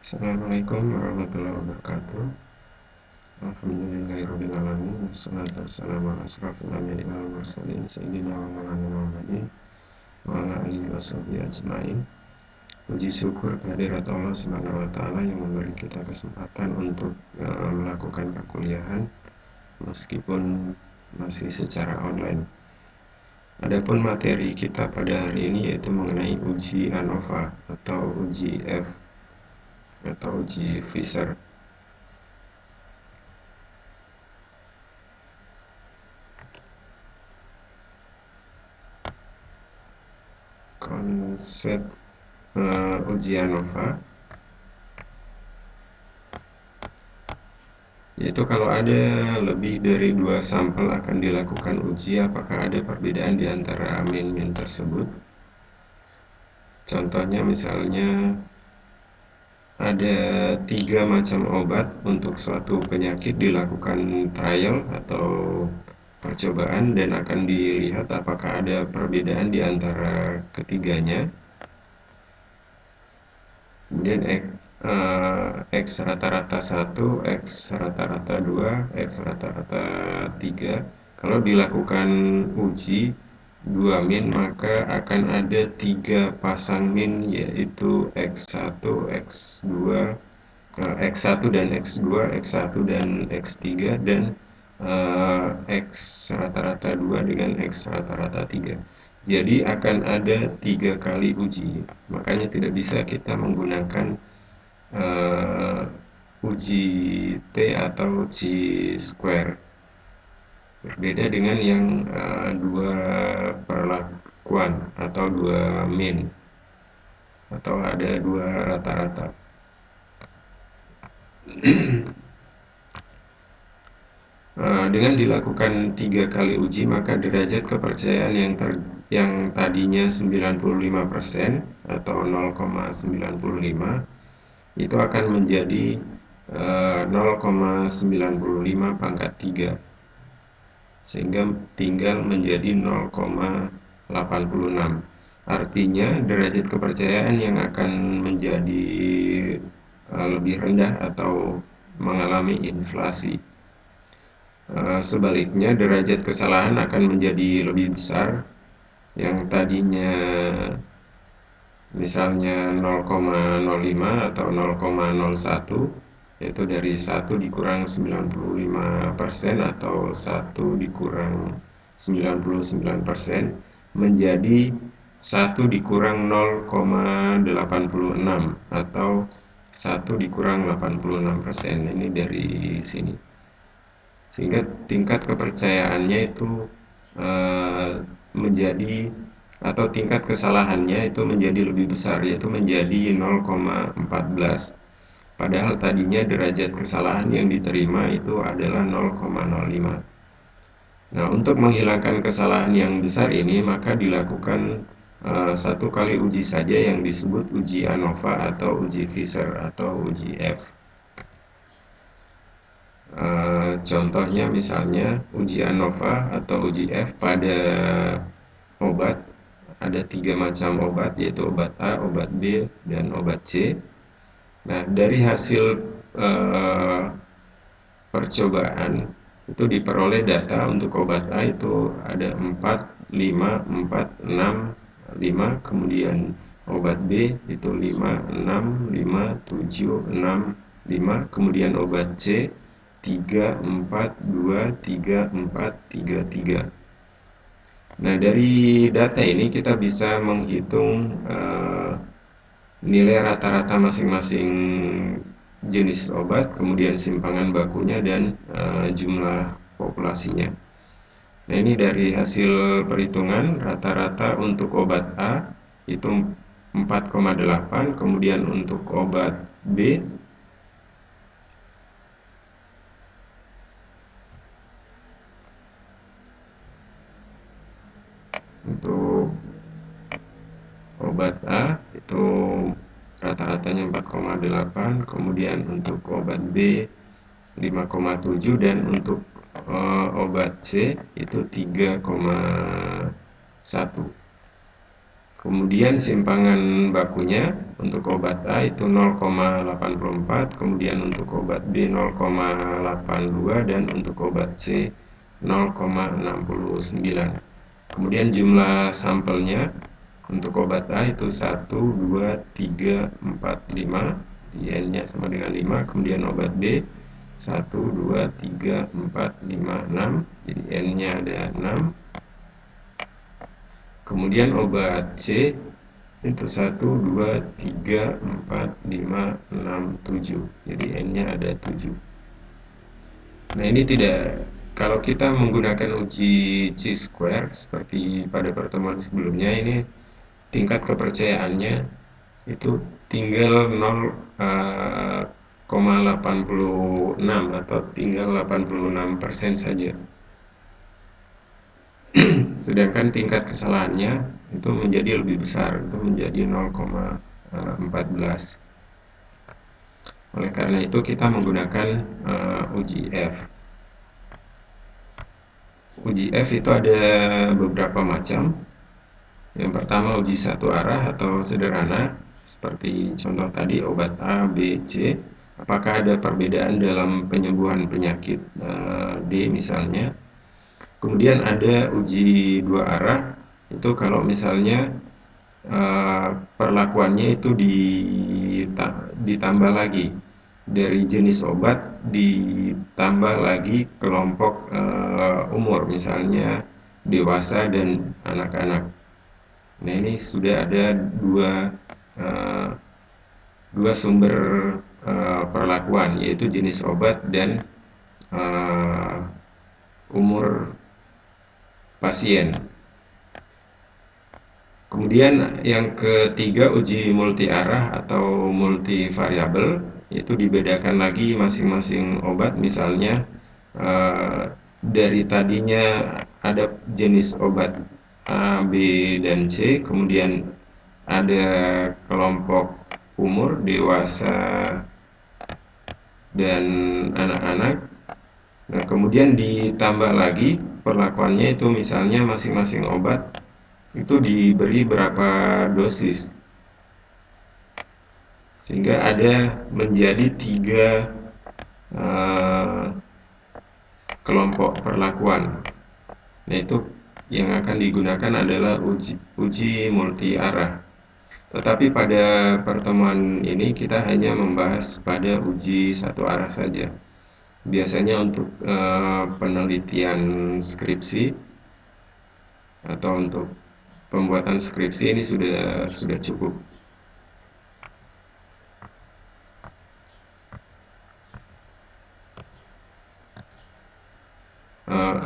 Assalamualaikum warahmatullahi wabarakatuh. Alhamdulillahirrahmanirrahim. Wassalatu wassalamu ala asrafil anbiya'i wal mursalin sayyidina wa maulana Muhammadin wa ala alihi washabbihi ajmain. Puji syukur kehadirat Allah Subhanahu wa taala yang memberi kita kesempatan untuk melakukan perkuliahan meskipun masih secara online. Adapun materi kita pada hari ini yaitu mengenai uji ANOVA atau uji F atau uji Fisher. Konsep uji ANOVA yaitu kalau ada lebih dari 2 sampel akan dilakukan uji, apakah ada perbedaan di antara min tersebut. Contohnya misalnya ada 3 macam obat untuk suatu penyakit, dilakukan trial atau percobaan dan akan dilihat apakah ada perbedaan di antara ketiganya. Kemudian X rata-rata 1, X rata-rata 2, X rata-rata 3. Kalau dilakukan uji 2 min, maka akan ada 3 pasang min, yaitu X1, X2, X1 dan X2, X1 dan X3, dan X rata-rata 2 dengan X rata-rata 3. Jadi akan ada 3 kali uji, makanya tidak bisa kita menggunakan uji T atau uji square. Berbeda dengan yang 2 perlakuan atau 2 min, atau ada 2 rata-rata. Dengan dilakukan 3 kali uji, maka derajat kepercayaan yang tadinya 95% atau 0,95 itu akan menjadi 0,95 pangkat 3, sehingga tinggal menjadi 0,86. Artinya derajat kepercayaan yang akan menjadi lebih rendah atau mengalami inflasi. Sebaliknya derajat kesalahan akan menjadi lebih besar, yang tadinya misalnya 0,05 atau 0,01, yaitu dari 1 dikurang 95% atau 1 dikurang 99%, menjadi 1 dikurang 0,86 atau 1 dikurang 86%. Ini dari sini. Sehingga tingkat kepercayaannya itu menjadi, atau tingkat kesalahannya itu menjadi lebih besar, yaitu menjadi 0,14. Padahal tadinya derajat kesalahan yang diterima itu adalah 0,05. Nah, untuk menghilangkan kesalahan yang besar ini, maka dilakukan 1 kali uji saja yang disebut uji ANOVA atau uji Fisher atau uji F. Contohnya misalnya uji ANOVA atau uji F pada obat. Ada 3 macam obat, yaitu obat A, obat B, dan obat C. Nah, dari hasil percobaan itu diperoleh data. Untuk obat A itu ada 4, 5, 4, 6, 5. Kemudian obat B itu 5, 6, 5, 7, 6, 5. Kemudian obat C 3, 4, 2, 3, 4, 3, 3. Nah, dari data ini kita bisa menghitung nilai rata-rata masing-masing jenis obat, kemudian simpangan bakunya, dan jumlah populasinya. Nah, ini dari hasil perhitungan rata-rata untuk obat A itu 4,8, kemudian untuk obat B untuk obat A itu rata-ratanya 4,8, kemudian untuk obat B 5,7, dan untuk obat C itu 3,1. Kemudian simpangan bakunya untuk obat A itu 0,84, kemudian untuk obat B 0,82, dan untuk obat C 0,69. Kemudian jumlah sampelnya untuk obat A itu 1, 2, 3, 4, 5, N-nya sama dengan 5. Kemudian obat B 1, 2, 3, 4, 5, 6, jadi N-nya ada 6. Kemudian obat C itu 1, 2, 3, 4, 5, 6, 7, jadi N-nya ada 7. Nah, ini tidak, kalau kita menggunakan uji chi-square seperti pada pertemuan sebelumnya, ini tingkat kepercayaannya itu tinggal 0,86 atau tinggal 86% saja. Sedangkan tingkat kesalahannya itu menjadi lebih besar, itu menjadi 0,14. Oleh karena itu kita menggunakan uji F. Uji F itu ada beberapa macam. Yang pertama uji satu arah atau sederhana, seperti contoh tadi obat A, B, C. Apakah ada perbedaan dalam penyembuhan penyakit D misalnya. Kemudian ada uji dua arah, itu kalau misalnya perlakuannya itu ditambah lagi dari jenis obat, ditambah lagi kelompok umur, misalnya dewasa dan anak-anak. Nah, ini sudah ada dua sumber perlakuan, yaitu jenis obat dan umur pasien. Kemudian yang ketiga uji multi arah atau multivariabel, itu dibedakan lagi masing-masing obat. Misalnya dari tadinya ada jenis obat A, B, dan C, kemudian ada kelompok umur, dewasa, dan anak-anak. Nah, kemudian ditambah lagi perlakuannya, itu misalnya masing-masing obat itu diberi berapa dosis, sehingga ada menjadi 3 kelompok perlakuan. Nah, itu yang akan digunakan adalah uji multi arah. Tetapi pada pertemuan ini kita hanya membahas pada uji satu arah saja. Biasanya untuk penelitian skripsi atau untuk pembuatan skripsi ini sudah cukup.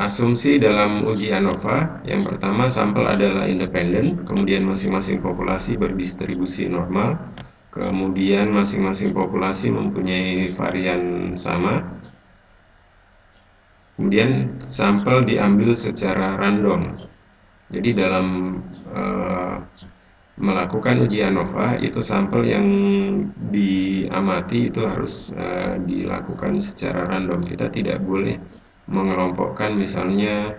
Asumsi dalam uji ANOVA, yang pertama sampel adalah independen, kemudian masing-masing populasi berdistribusi normal, kemudian masing-masing populasi mempunyai varian sama, kemudian sampel diambil secara random. Jadi dalam melakukan uji ANOVA, itu sampel yang diamati itu harus dilakukan secara random. Kita tidak boleh mengelompokkan, misalnya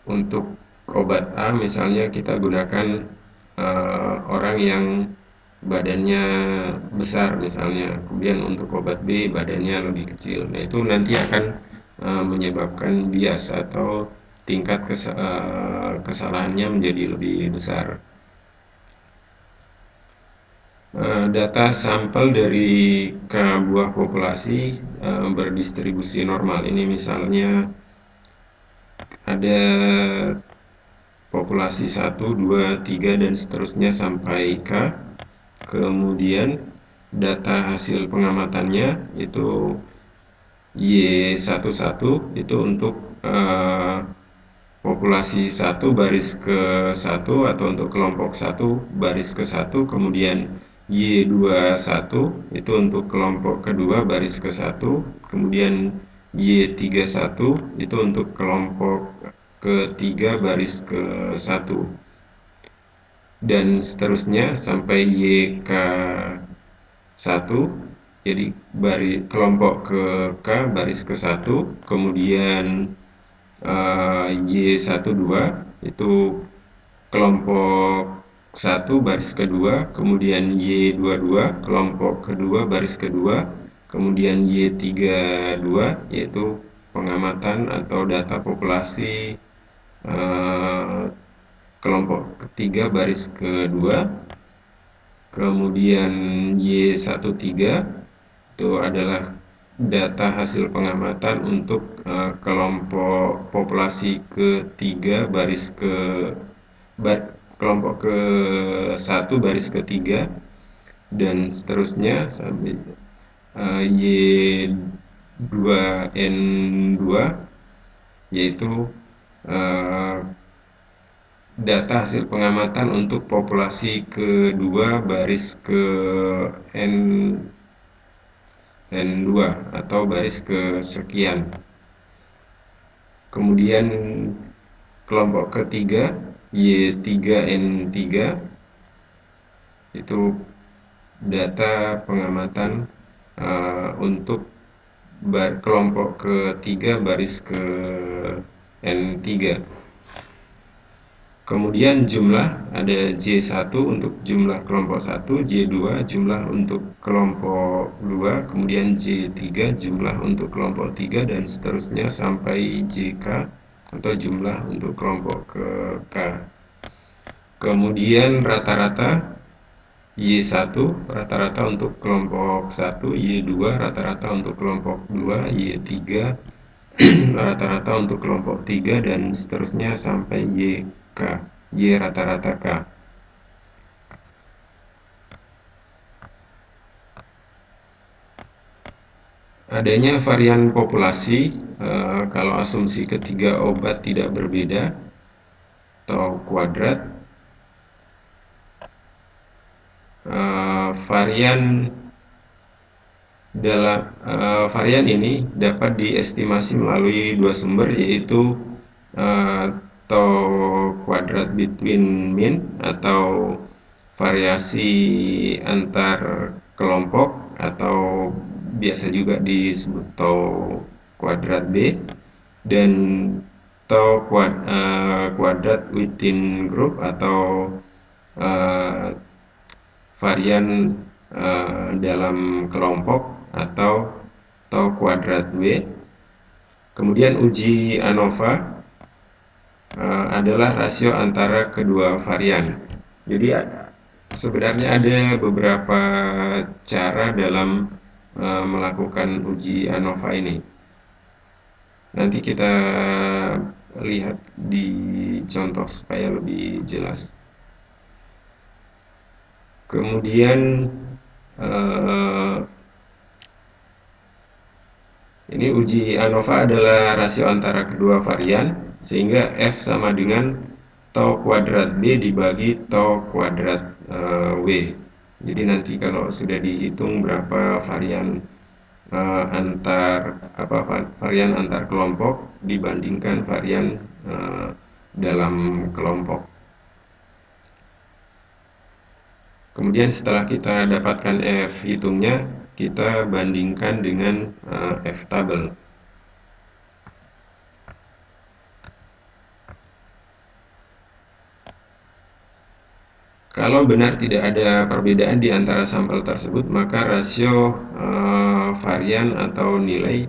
untuk obat A misalnya kita gunakan orang yang badannya besar misalnya, kemudian untuk obat B badannya lebih kecil. Nah, itu nanti akan menyebabkan bias atau tingkat kesalahannya menjadi lebih besar. Data sampel dari K buah populasi berdistribusi normal. Ini misalnya ada populasi 1, 2, 3, dan seterusnya sampai K. Kemudian data hasil pengamatannya itu Y11, itu untuk populasi 1 baris ke 1 atau untuk kelompok 1 baris ke 1, kemudian Y21 itu untuk kelompok kedua baris ke 1, kemudian Y31 itu untuk kelompok ketiga baris ke 1, dan seterusnya sampai YK1, jadi kelompok ke K baris ke 1, kemudian Y12 itu kelompok 1 baris kedua, kemudian Y22 kelompok kedua baris kedua, kemudian Y32 yaitu pengamatan atau data populasi kelompok ketiga baris kedua, kemudian Y13 itu adalah data hasil pengamatan untuk kelompok populasi ketiga baris ke kelompok ke 1 baris ketiga dan seterusnya sampai Y2N2 yaitu data hasil pengamatan untuk populasi kedua baris ke N2 atau baris kesekian. Kemudian kelompok ketiga Y3N3 itu data pengamatan untuk kelompok ketiga baris ke N3. Kemudian jumlah ada J1 untuk jumlah kelompok 1, J2 jumlah untuk kelompok 2, kemudian J3 jumlah untuk kelompok 3 dan seterusnya sampai JK atau jumlah untuk kelompok ke K. Kemudian rata-rata Y1 rata-rata untuk kelompok 1, Y2 rata-rata untuk kelompok 2, Y3 rata-rata untuk kelompok 3 dan seterusnya sampai YK, Y rata-rata K. Adanya varian populasi kalau asumsi ketiga obat tidak berbeda atau kuadrat. Varian ini dapat diestimasi melalui dua sumber, yaitu tau kuadrat between mean atau variasi antar kelompok atau biasa juga disebut tau kuadrat B, dan tau kuadrat within group atau varian dalam kelompok atau tau kuadrat W. Kemudian uji ANOVA adalah rasio antara kedua varian. Jadi sebenarnya ada beberapa cara dalam melakukan uji ANOVA ini. Nanti kita lihat di contoh supaya lebih jelas. Kemudian ini uji ANOVA adalah rasio antara kedua varian, sehingga F sama dengan tau kuadrat B dibagi tau kuadrat W. Jadi nanti kalau sudah dihitung berapa varian varian antar kelompok dibandingkan varian dalam kelompok. Kemudian setelah kita dapatkan F hitungnya, kita bandingkan dengan F tabel. Kalau benar tidak ada perbedaan di antara sampel tersebut, maka rasio varian atau nilai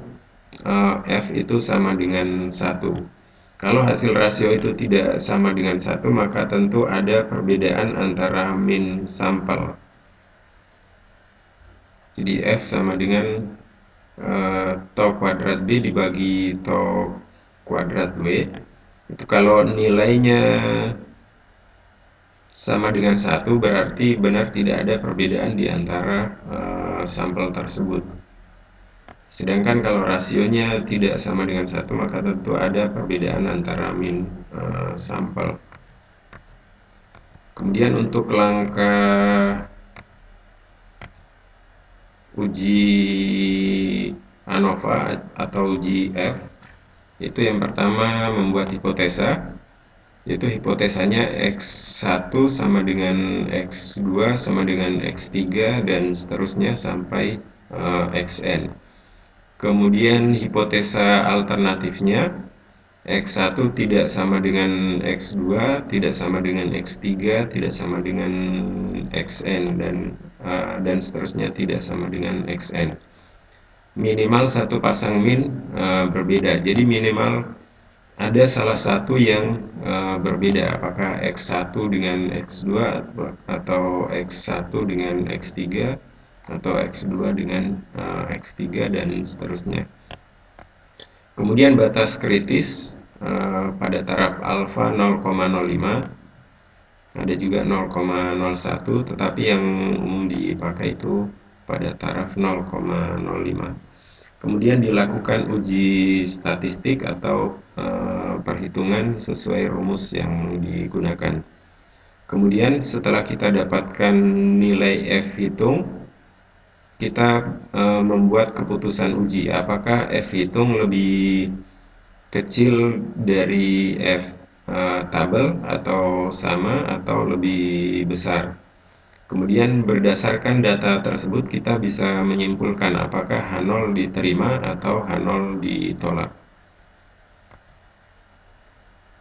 F itu sama dengan 1. Kalau hasil rasio itu tidak sama dengan 1, maka tentu ada perbedaan antara mean sampel. Jadi F sama dengan tau kuadrat B dibagi tau kuadrat W. Itu kalau nilainya sama dengan 1, berarti benar tidak ada perbedaan di antara sampel tersebut. Sedangkan kalau rasionya tidak sama dengan 1, maka tentu ada perbedaan antara mean sampel. Kemudian untuk langkah uji ANOVA atau uji F, itu yang pertama membuat hipotesa, yaitu hipotesanya X1 sama dengan X2 sama dengan X3 dan seterusnya sampai Xn. Kemudian hipotesa alternatifnya X1 tidak sama dengan X2, tidak sama dengan X3, tidak sama dengan Xn, dan seterusnya tidak sama dengan Xn. Minimal satu pasang min berbeda. Jadi minimal ada salah satu yang berbeda, apakah X1 dengan X2 atau X1 dengan X3 atau X2 dengan X3 dan seterusnya. Kemudian batas kritis pada taraf alfa 0,05, ada juga 0,01, tetapi yang umum dipakai itu pada taraf 0,05. Kemudian dilakukan uji statistik atau perhitungan sesuai rumus yang digunakan. Kemudian setelah kita dapatkan nilai F hitung, kita membuat keputusan uji. Apakah F hitung lebih kecil dari F tabel atau sama atau lebih besar. Kemudian berdasarkan data tersebut kita bisa menyimpulkan apakah H0 diterima atau H0 ditolak.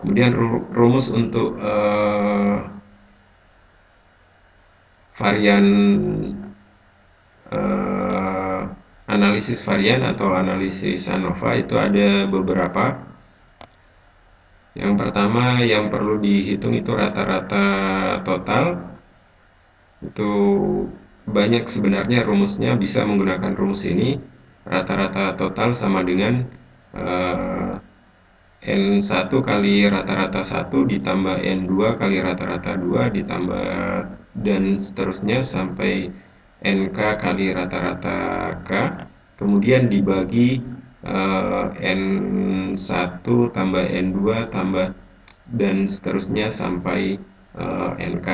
Kemudian rumus untuk varian analisis varian atau analisis ANOVA itu ada beberapa. Yang pertama yang perlu dihitung itu rata-rata total. Itu banyak sebenarnya rumusnya, bisa menggunakan rumus ini. Rata-rata total sama dengan N1 kali rata-rata 1 ditambah N2 kali rata-rata 2 ditambah dan seterusnya sampai NK kali rata-rata K, kemudian dibagi N1 tambah N2 tambah dan seterusnya sampai NK.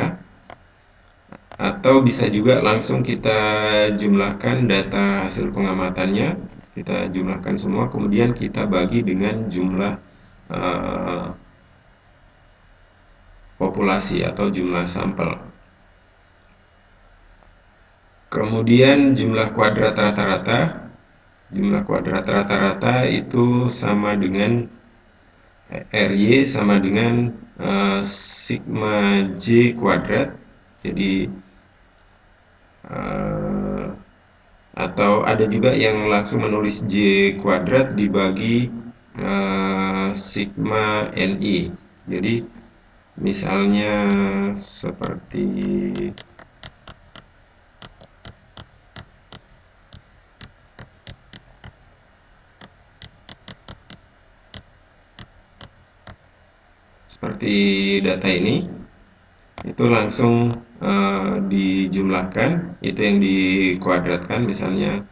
Atau bisa juga langsung kita jumlahkan data hasil pengamatannya, kita jumlahkan semua, kemudian kita bagi dengan jumlah populasi atau jumlah sampel. Kemudian jumlah kuadrat rata-rata. Jumlah kuadrat rata-rata itu sama dengan RY sama dengan sigma J kuadrat. Jadi atau ada juga yang langsung menulis J kuadrat dibagi sigma NI. Jadi misalnya seperti data ini, itu langsung dijumlahkan, itu yang dikuadratkan, misalnya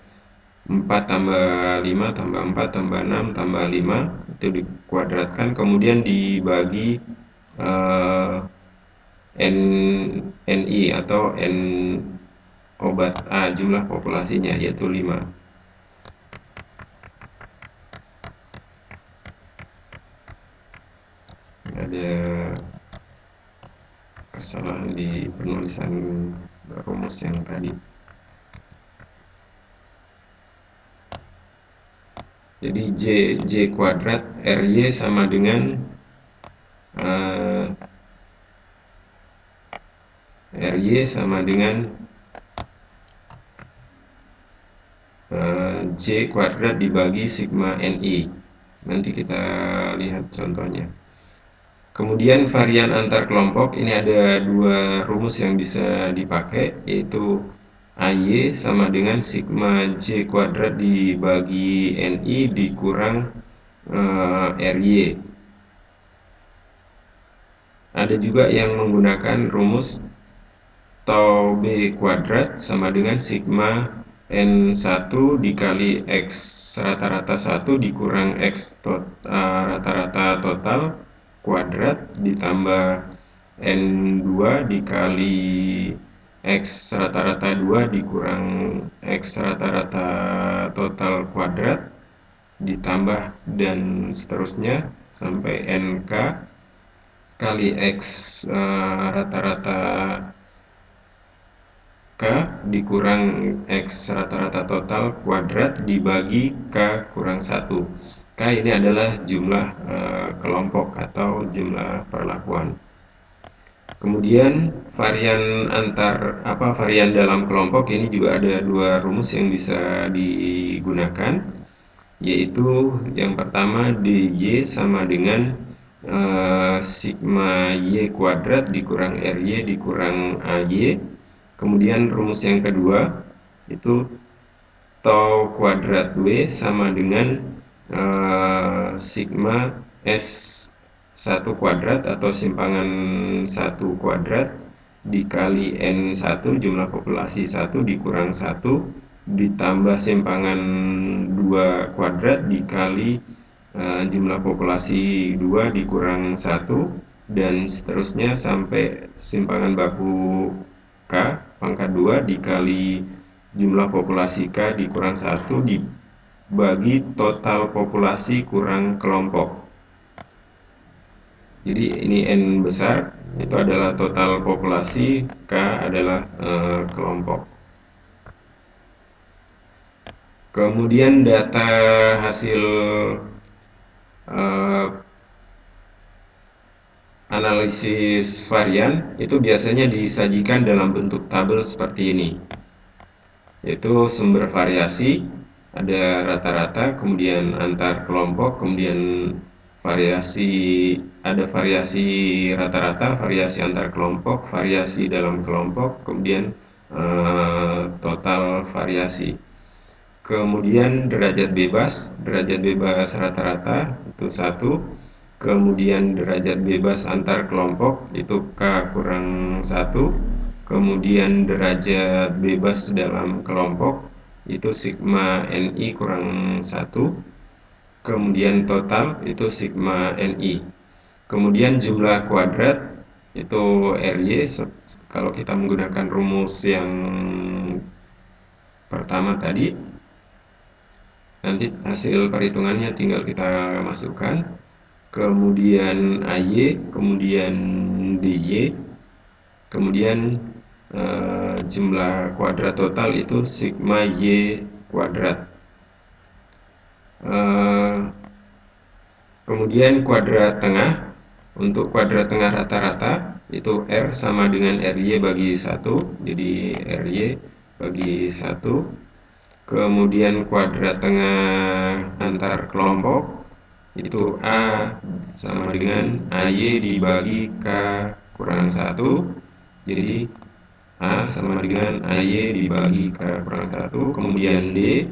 4 tambah 5 tambah 4 tambah 6 tambah 5, itu dikuadratkan, kemudian dibagi NI atau N obat A, jumlah populasinya, yaitu 5. Ada kesalahan di penulisan rumus yang tadi. Jadi J kuadrat RY sama dengan RY sama dengan J kuadrat dibagi sigma NI. Nanti kita lihat contohnya. Kemudian varian antar kelompok, ini ada dua rumus yang bisa dipakai, yaitu AY sama dengan sigma J kuadrat dibagi NI dikurang RY. Ada juga yang menggunakan rumus tau B kuadrat sama dengan sigma N1 dikali X rata-rata 1 dikurang X rata-rata total kuadrat ditambah N2 dikali X rata-rata 2 dikurang X rata-rata total kuadrat ditambah dan seterusnya sampai NK kali X rata-rata K dikurang X rata-rata total kuadrat dibagi K kurang 1. K ini adalah jumlah kelompok atau jumlah perlakuan. Kemudian varian dalam kelompok ini juga ada dua rumus yang bisa digunakan, yaitu yang pertama dy sama dengan sigma y kuadrat dikurang ry dikurang ay. Kemudian rumus yang kedua itu tau kuadrat w sama dengan sigma S1 kuadrat atau simpangan 1 kuadrat dikali N1 jumlah populasi 1 dikurang 1 ditambah simpangan 2 kuadrat dikali jumlah populasi 2 dikurang 1 dan seterusnya sampai simpangan baku K pangkat 2 dikali jumlah populasi K dikurang 1 dibagi total populasi kurang kelompok. Jadi ini N besar, itu adalah total populasi, K adalah kelompok. Kemudian data hasil analisis varian itu biasanya disajikan dalam bentuk tabel seperti ini, yaitu sumber variasi, ada rata-rata, kemudian antar kelompok, kemudian ada variasi rata-rata, variasi antar kelompok, variasi dalam kelompok, kemudian total variasi. Kemudian derajat bebas rata-rata itu 1, kemudian derajat bebas antar kelompok itu K kurang 1, kemudian derajat bebas dalam kelompok itu sigma NI kurang 1, kemudian total itu sigma NI. Kemudian jumlah kuadrat itu RY, kalau kita menggunakan rumus yang pertama tadi, nanti hasil perhitungannya tinggal kita masukkan. Kemudian AY, kemudian DY, kemudian jumlah kuadrat total itu sigma Y kuadrat. Kemudian kuadrat tengah, untuk kuadrat tengah rata-rata itu R sama dengan RY bagi 1, jadi RY bagi 1. Kemudian kuadrat tengah antar kelompok itu A sama dengan AY dibagi K kurang 1, jadi A sama dengan AY dibagi K kurang 1. Kemudian D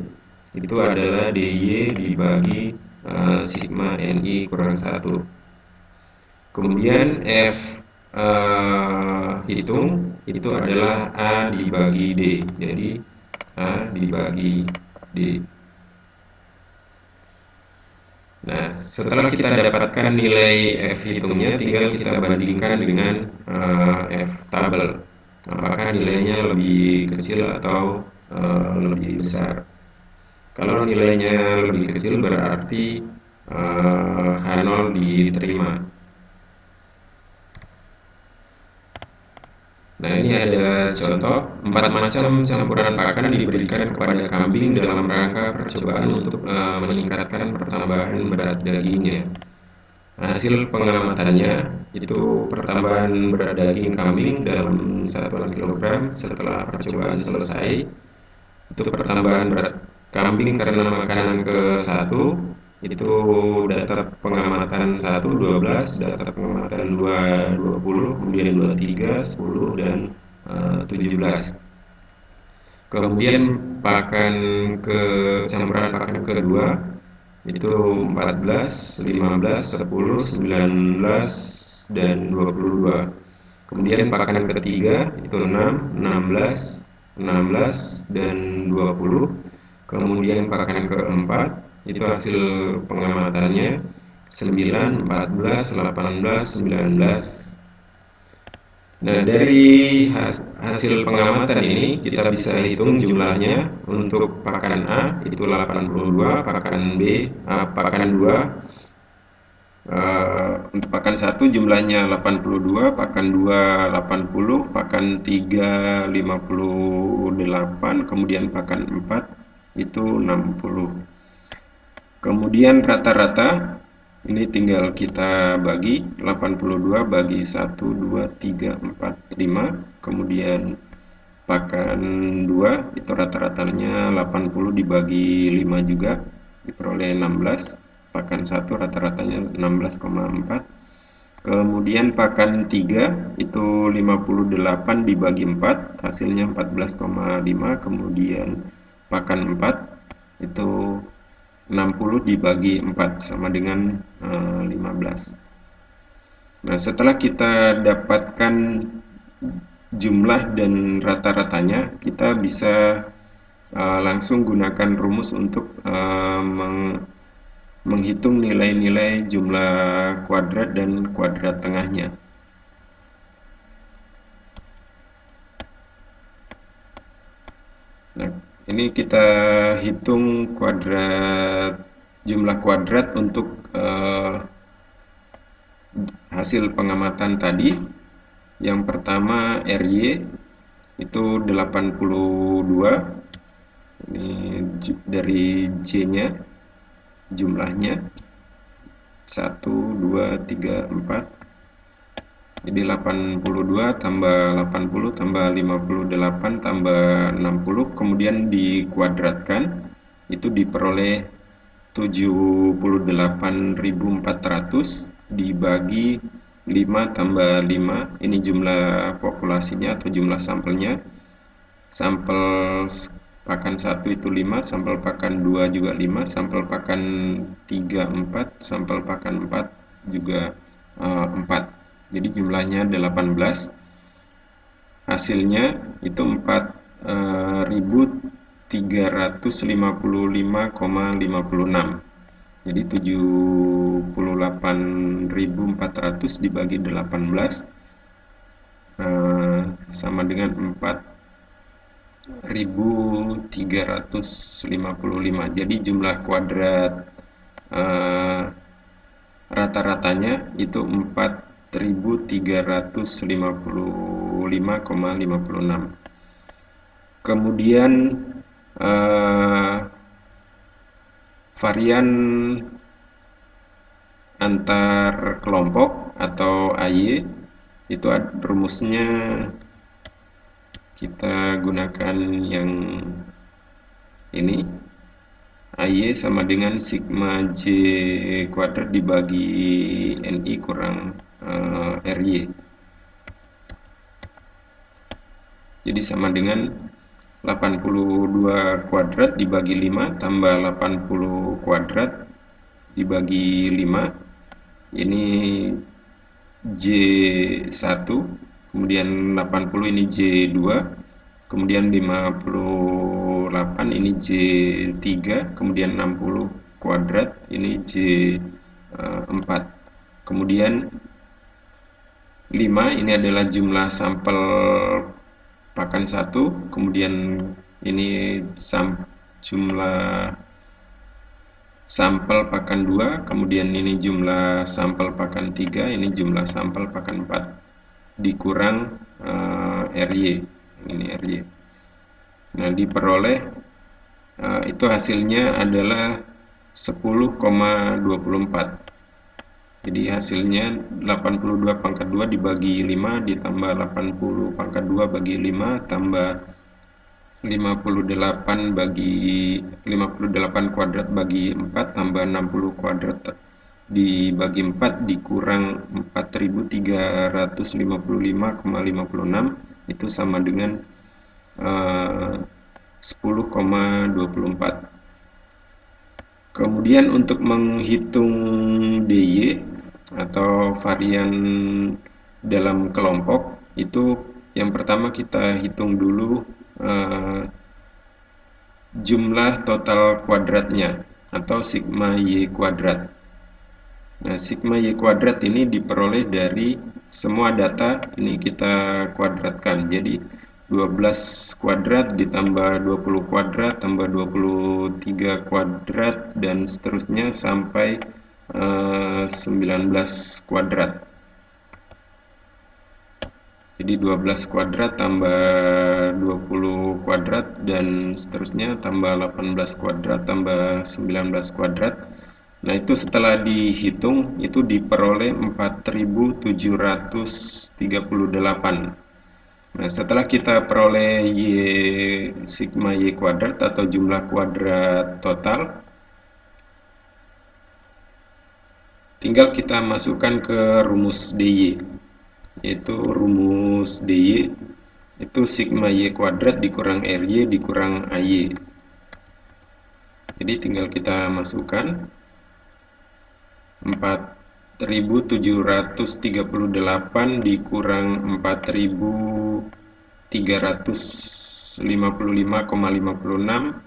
itu adalah DY dibagi sigma NI kurang 1. Kemudian F hitung itu adalah A dibagi D, jadi A dibagi D. Nah, setelah kita dapatkan nilai F hitungnya, tinggal kita bandingkan dengan F tabel. Apakah nilainya lebih kecil atau lebih besar. Kalau nilainya lebih kecil berarti H0 diterima. Nah, ini ada contoh 4 macam campuran pakan diberikan kepada kambing dalam rangka percobaan untuk meningkatkan pertambahan berat dagingnya. Hasil pengamatannya itu pertambahan berat daging kambing dalam satuan kilogram setelah percobaan selesai. Itu pertambahan berat kambing karena makanan ke-1 itu data pengamatan 1 12, data pengamatan 2 20, kemudian 23 10 dan 17. Kemudian campuran pakan kedua itu 14, 15, 10, 19 dan 22. Kemudian pakanan ketiga itu 6, 16, 16 dan 20. Kemudian pakanan keempat itu hasil pengamatannya 9, 14, 18, 19. Nah, dari hasil pengamatan ini kita bisa hitung jumlahnya. Untuk pakanan A itu 82, pakanan 2 untuk pakan 1 jumlahnya 82, pakan 2 80, pakan 3 58, kemudian pakan 4 itu 60. Kemudian rata-rata ini tinggal kita bagi 82 bagi 1, 2, 3, 4, 5. Kemudian pakan 2 itu rata-ratanya 80 dibagi 5 juga diperoleh 16. Pakan 1 rata-ratanya 16,4. Kemudian pakan 3 itu 58 dibagi 4 hasilnya 14,5. Kemudian pakan 4 itu 60 dibagi 4 sama dengan 15. Nah, setelah kita dapatkan jumlah dan rata-ratanya, kita bisa langsung gunakan rumus untuk menghitung nilai-nilai jumlah kuadrat dan kuadrat tengahnya. Nah, ini kita hitung jumlah kuadrat untuk hasil pengamatan tadi. Yang pertama RY itu 82. Ini dari J-nya jumlahnya 1, 2, 3, 4. Jadi 82 tambah 80 tambah 58 tambah 60 kemudian dikuadratkan itu diperoleh 78.400 dibagi 5 tambah 5. Ini jumlah populasinya atau jumlah sampelnya. Sampel pakan 1 itu 5, sampel pakan 2 juga 5, sampel pakan 3 4, sampel pakan 4 juga 4. Jadi jumlahnya 18. Hasilnya itu 4.355,56. Jadi 78.400 dibagi 18 sama dengan 4.355. Jadi jumlah kuadrat rata-ratanya itu 4.355,56. Kemudian varian antar kelompok atau AY itu rumusnya kita gunakan yang ini. AY sama dengan sigma J kuadrat dibagi NI kurang RY. Jadi sama dengan 82 kuadrat dibagi 5 tambah 80 kuadrat dibagi 5. Ini J1, kemudian 80 ini J2, kemudian 58 ini J3, kemudian 60 kuadrat ini J4. Kemudian 5 ini adalah jumlah sampel pakan 1, kemudian ini jumlah sampel pakan 2, kemudian ini jumlah sampel pakan 3, ini jumlah sampel pakan 4 dikurang RY. Ini RY. Nah, diperoleh itu hasilnya adalah 10,24. Jadi hasilnya 82 pangkat 2 dibagi 5 ditambah 80 pangkat 2 bagi 5 tambah 58 kuadrat bagi 4 tambah 60 kuadrat dibagi 4 dikurang 4.355,56 itu sama dengan 10,24. Kemudian untuk menghitung DY atau varian dalam kelompok itu yang pertama kita hitung dulu jumlah total kuadratnya atau sigma Y kuadrat. Nah, sigma Y kuadrat ini diperoleh dari semua data ini kita kuadratkan. Jadi 12 kuadrat ditambah 20 kuadrat tambah 23 kuadrat dan seterusnya sampai 19 kuadrat. Jadi 12 kuadrat tambah 20 kuadrat dan seterusnya tambah 18 kuadrat tambah 19 kuadrat. Nah, itu setelah dihitung itu diperoleh 4.738. Nah, setelah kita peroleh Y sigma Y kuadrat atau jumlah kuadrat total, tinggal kita masukkan ke rumus DY, yaitu rumus DY itu sigma Y kuadrat dikurang RY dikurang AY. Jadi tinggal kita masukkan 4.738 dikurang 4.355,56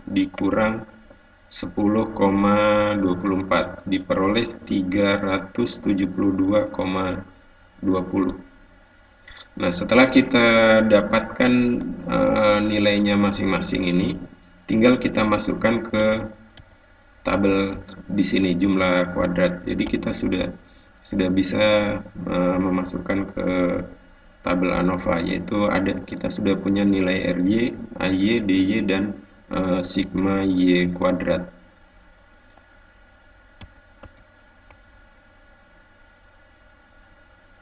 dikurang 10,24 diperoleh 372,20. Nah, setelah kita dapatkan nilainya masing-masing ini, tinggal kita masukkan ke tabel di sini jumlah kuadrat. Jadi kita sudah bisa memasukkan ke tabel ANOVA, yaitu kita sudah punya nilai RY, AY, DY dan sigma Y kuadrat.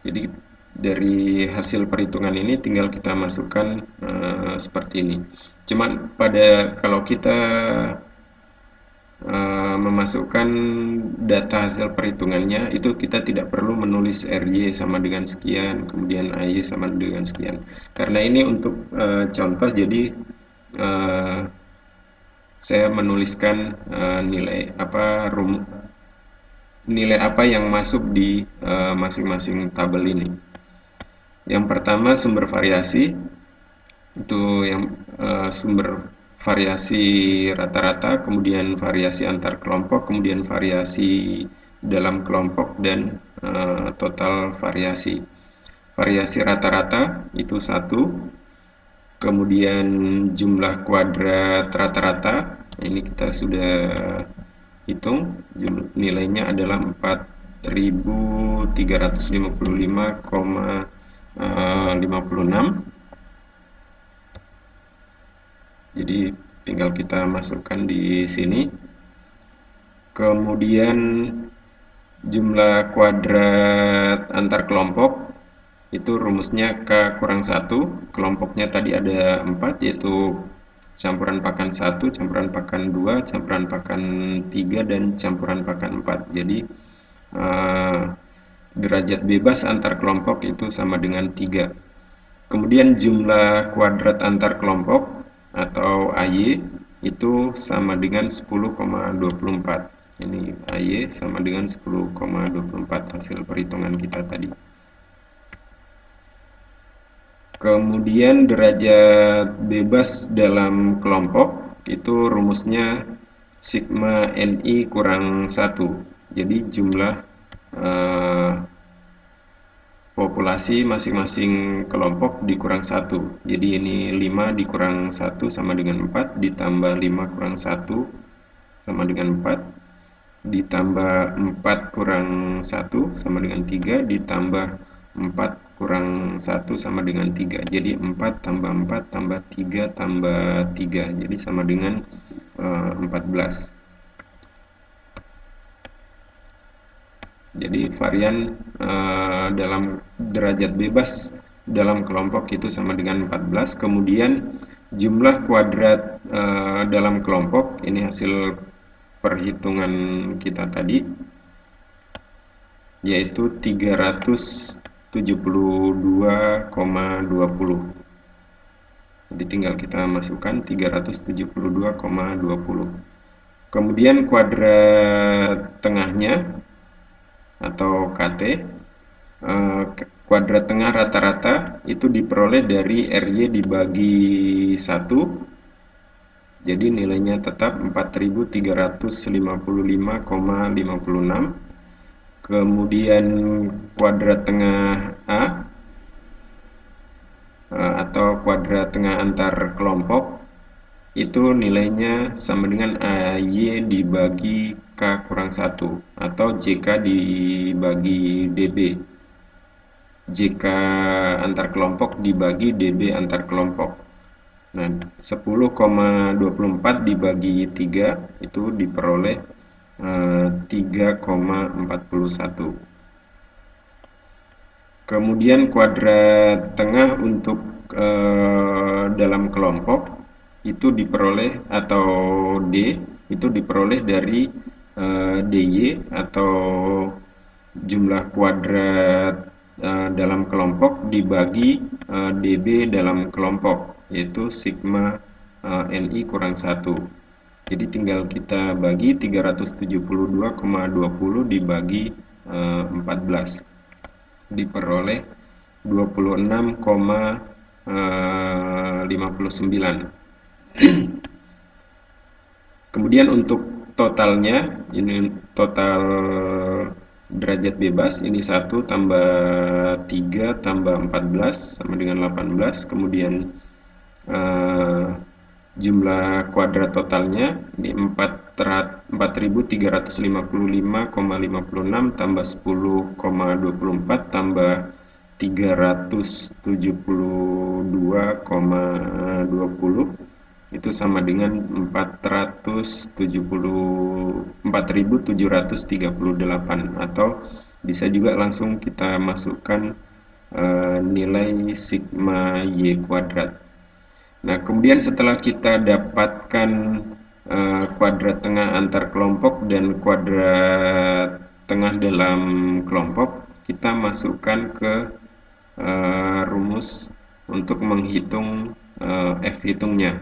Jadi dari hasil perhitungan ini tinggal kita masukkan seperti ini. Cuman kalau kita memasukkan data hasil perhitungannya, itu kita tidak perlu menulis RY sama dengan sekian, kemudian AY sama dengan sekian. Karena ini untuk contoh, jadi saya menuliskan nilai apa yang masuk di masing-masing tabel ini. Yang pertama sumber variasi, itu yang sumber variasi rata-rata, kemudian variasi antar kelompok, kemudian variasi dalam kelompok, dan total variasi. Variasi rata-rata itu 1, kemudian jumlah kuadrat rata-rata, ini kita sudah hitung, nilainya adalah 4.355,56. Jadi tinggal kita masukkan di sini. Kemudian jumlah kuadrat antar kelompok itu rumusnya K kurang 1. Kelompoknya tadi ada 4, yaitu campuran pakan 1, campuran pakan 2, campuran pakan 3, dan campuran pakan 4. Jadi derajat bebas antar kelompok itu sama dengan 3. Kemudian jumlah kuadrat antar kelompok atau AY itu sama dengan 10,24. Ini AY sama dengan 10,24 hasil perhitungan kita tadi. Kemudian derajat bebas dalam kelompok itu rumusnya sigma NI kurang 1. Jadi jumlah populasi masing-masing kelompok dikurang 1. Jadi ini 5 dikurang 1 sama dengan 4, ditambah 5 kurang 1 sama dengan 4, ditambah 4 kurang 1 sama dengan 3, ditambah 4 kurang 1 sama dengan 3. Jadi 4 tambah 4 tambah 3 tambah 3. Jadi sama dengan 14. Jadi varian dalam derajat bebas dalam kelompok itu sama dengan 14. Kemudian jumlah kuadrat dalam kelompok, ini hasil perhitungan kita tadi, yaitu 372,20. Jadi tinggal kita masukkan 372,20. Kemudian kuadrat tengahnya atau KT, kuadrat tengah rata-rata itu diperoleh dari RY dibagi 1. Jadi nilainya tetap 4.355,56. Kemudian kuadrat tengah A atau kuadrat tengah antar kelompok itu nilainya sama dengan AY dibagi K kurang 1 atau JK dibagi DB. JK antar kelompok dibagi DB antar kelompok. Nah, 10,24 dibagi 3 itu diperoleh 3,41. Kemudian kuadrat tengah untuk dalam kelompok itu diperoleh, atau D itu diperoleh dari DY atau jumlah kuadrat dalam kelompok dibagi DB dalam kelompok, yaitu sigma NI kurang 1. Jadi tinggal kita bagi 372,20 dibagi 14, diperoleh 26,59. Kemudian untuk totalnya, ini total derajat bebas, ini 1 tambah 3 tambah 14 sama dengan 18. Kemudian eh, jumlah kuadrat totalnya ini 4.355,56 tambah 10,24 tambah 372,20 itu sama dengan 4.738, atau bisa juga langsung kita masukkan nilai sigma Y kuadrat. Nah, kemudian setelah kita dapatkan kuadrat tengah antar kelompok dan kuadrat tengah dalam kelompok, kita masukkan ke rumus untuk menghitung F hitungnya.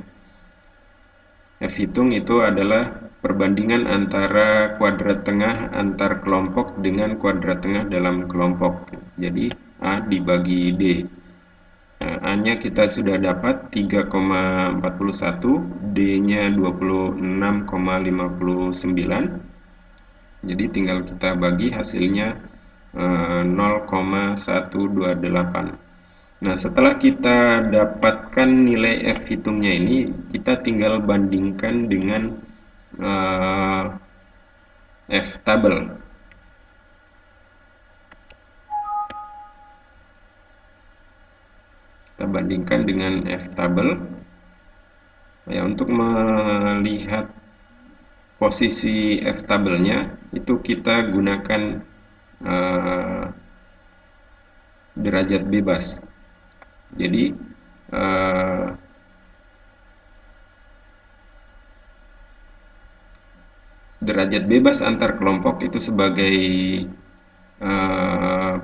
F hitung itu adalah perbandingan antara kuadrat tengah antar kelompok dengan kuadrat tengah dalam kelompok. Jadi A dibagi D. A-nya kita sudah dapat 3,41, D-nya 26,59. Jadi tinggal kita bagi, hasilnya 0,128. Nah, setelah kita dapatkan nilai F hitungnya ini, kita tinggal bandingkan dengan F tabel. Kita bandingkan dengan F tabel. Ya, untuk melihat posisi F tabelnya itu kita gunakan derajat bebas. Jadi derajat bebas antar kelompok itu sebagai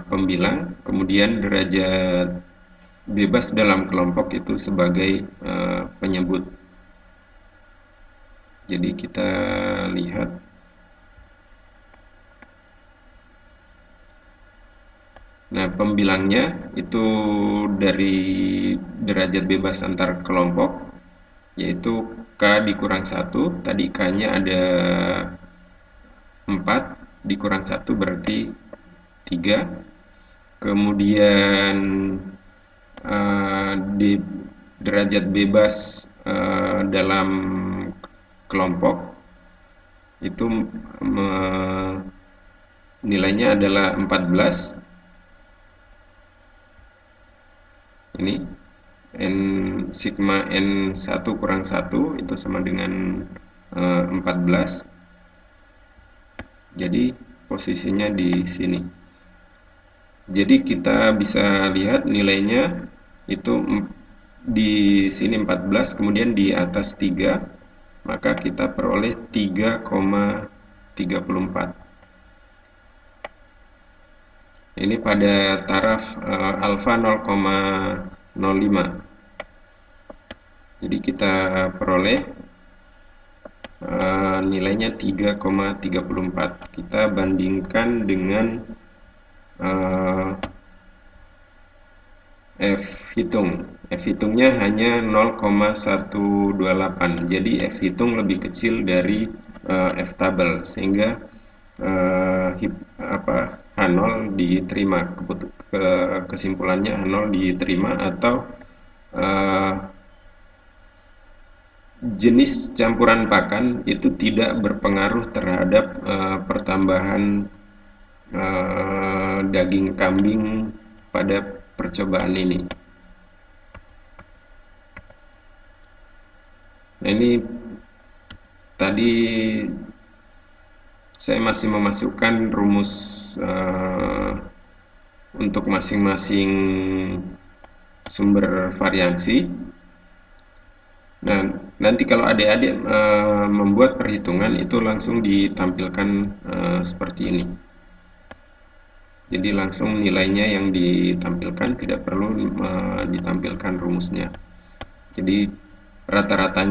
pembilang, kemudian derajat bebas dalam kelompok itu sebagai penyebut. Jadi kita lihat nah, pembilangnya itu dari derajat bebas antar kelompok, yaitu K dikurang 1, tadi K-nya ada 4, dikurang 1 berarti 3. Kemudian di derajat bebas dalam kelompok itu nilainya adalah 14. Ini sigma N1 kurang 1 itu sama dengan 14. Jadi posisinya di sini. Jadi kita bisa lihat nilainya itu di sini 14, kemudian di atas 3, maka kita peroleh 3,34. Ini pada taraf alfa 0,05. Jadi kita peroleh nilainya 3,34. Kita bandingkan dengan F hitung. F hitungnya hanya 0,128. Jadi F hitung lebih kecil dari F tabel, sehingga H0 diterima. Kesimpulannya H0 diterima, atau jenis campuran pakan itu tidak berpengaruh terhadap pertambahan daging kambing pada percobaan ini. Nah, ini tadi saya masih memasukkan rumus untuk masing-masing sumber variansi. Nah, nanti kalau adik-adik membuat perhitungan itu langsung ditampilkan seperti ini. Jadi langsung nilainya yang ditampilkan, tidak perlu ditampilkan rumusnya. Jadi rata-rata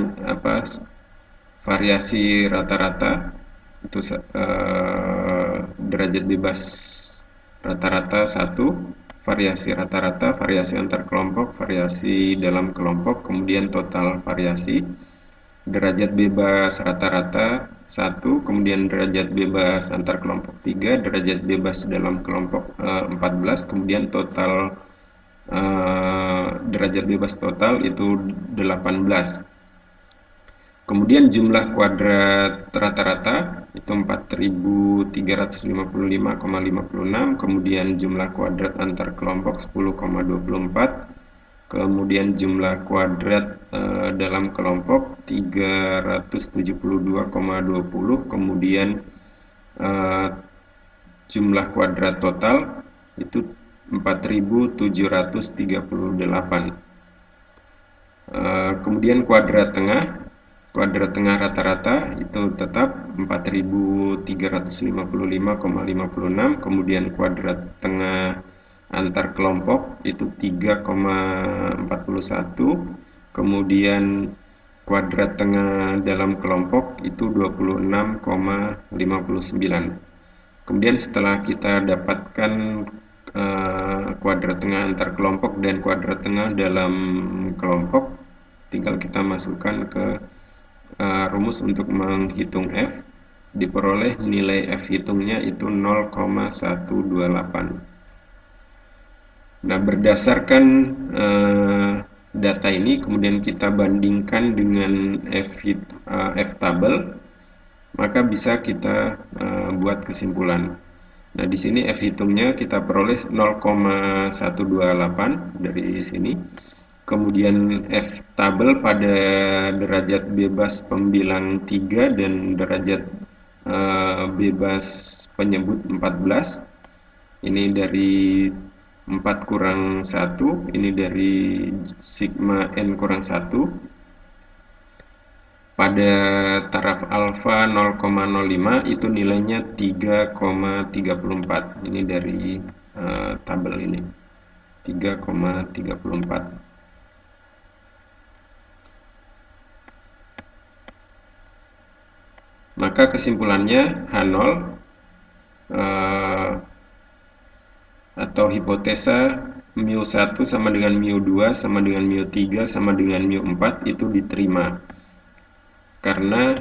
variasi rata-rata itu derajat bebas rata-rata 1, variasi rata-rata, variasi antar kelompok, variasi dalam kelompok, kemudian total variasi, derajat bebas rata-rata 1, kemudian derajat bebas antar kelompok 3, derajat bebas dalam kelompok 14, kemudian total derajat bebas total itu 18. Kemudian jumlah kuadrat rata-rata itu 4.355,56, kemudian jumlah kuadrat antar kelompok 10,24, kemudian jumlah kuadrat dalam kelompok 372,20, kemudian jumlah kuadrat total itu 4.738. Kemudian kuadrat tengah rata-rata itu tetap 4.355,56, kemudian kuadrat tengah antar kelompok itu 3,41, kemudian kuadrat tengah dalam kelompok itu 26,59. Kemudian setelah kita dapatkan kuadrat tengah antar kelompok dan kuadrat tengah dalam kelompok, tinggal kita masukkan ke rumus untuk menghitung F, diperoleh nilai F hitungnya itu 0,128. Nah, berdasarkan data ini kemudian kita bandingkan dengan F tabel, maka bisa kita buat kesimpulan. Nah, di sini F hitungnya kita peroleh 0,128 dari sini. Kemudian F tabel pada derajat bebas pembilang 3 dan derajat bebas penyebut 14. Ini dari 4 kurang 1, ini dari sigma N kurang 1. Pada taraf alfa 0,05 itu nilainya 3,34. Ini dari tabel ini 3,34. Maka kesimpulannya H0 atau hipotesa mu1 sama dengan mu2 sama dengan mu3 sama dengan mu4 itu diterima. Karena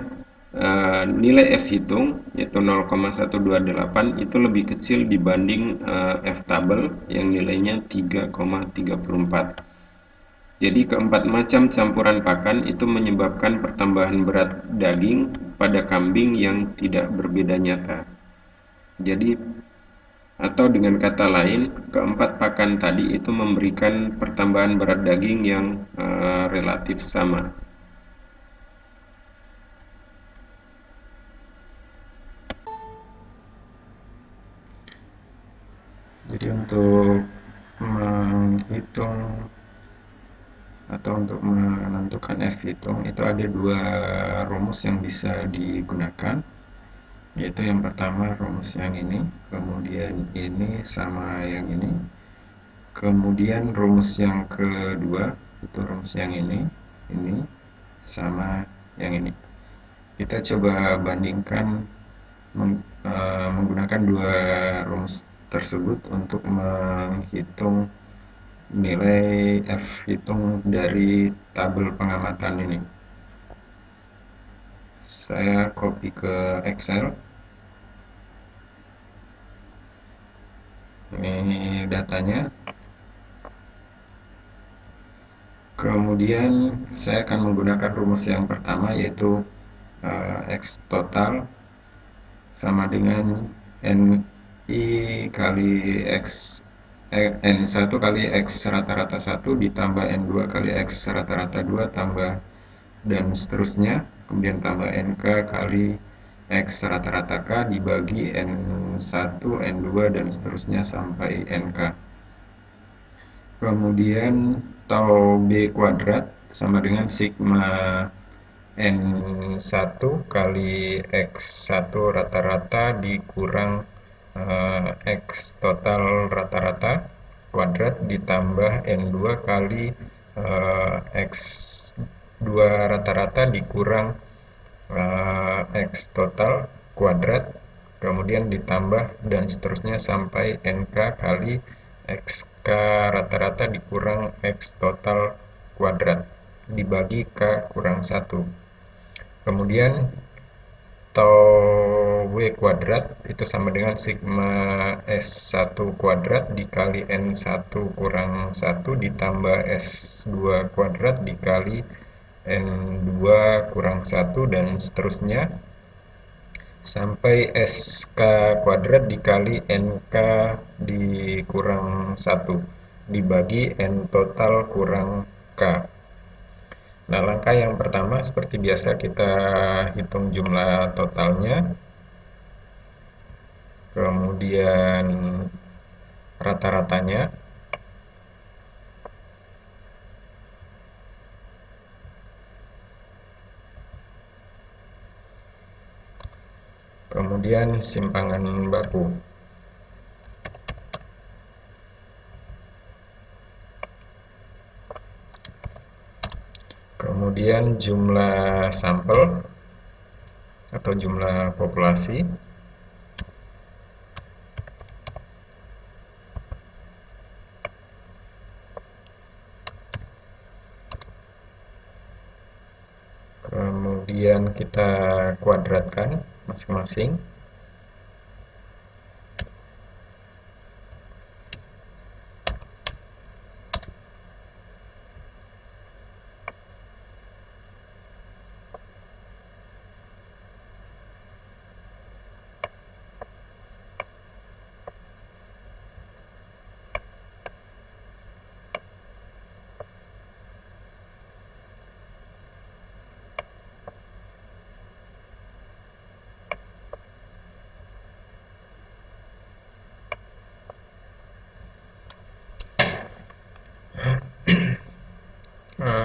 nilai F hitung yaitu 0,128 itu lebih kecil dibanding F tabel yang nilainya 3,34. Jadi keempat macam campuran pakan itu menyebabkan pertambahan berat daging pada kambing yang tidak berbeda nyata. Jadi atau dengan kata lain, keempat pakan tadi itu memberikan pertambahan berat daging yang relatif sama. Jadi untuk menghitung atau untuk menentukan F hitung itu ada dua rumus yang bisa digunakan, yaitu yang pertama rumus yang ini, kemudian ini sama yang ini, kemudian rumus yang kedua itu rumus yang ini sama yang ini. Kita coba bandingkan menggunakan dua rumus tersebut untuk menghitung nilai F hitung dari tabel pengamatan ini. Saya copy ke Excel. Ini datanya. Kemudian saya akan menggunakan rumus yang pertama, yaitu X total sama dengan NI kali X N1 kali X rata-rata 1 ditambah N2 kali X rata-rata 2 tambah dan seterusnya, kemudian tambah NK kali X rata-rata K dibagi N1, N2 dan seterusnya sampai NK. Kemudian tau B kuadrat sama dengan sigma N1 kali X1 rata-rata dikurang X total rata-rata kuadrat ditambah N2 kali X2 rata-rata dikurang X total kuadrat, kemudian ditambah dan seterusnya sampai NK kali XK rata-rata dikurang X total kuadrat dibagi K kurang 1. Kemudian tau W kuadrat itu sama dengan sigma S1 kuadrat dikali N1 kurang 1 ditambah S2 kuadrat dikali N2 kurang 1 dan seterusnya sampai SK kuadrat dikali NK dikurang 1 dibagi N total kurang K. Nah, langkah yang pertama seperti biasa kita hitung jumlah totalnya, kemudian rata-ratanya, kemudian simpangan baku. Kemudian jumlah sampel atau jumlah populasi. Kemudian kita kuadratkan masing-masing.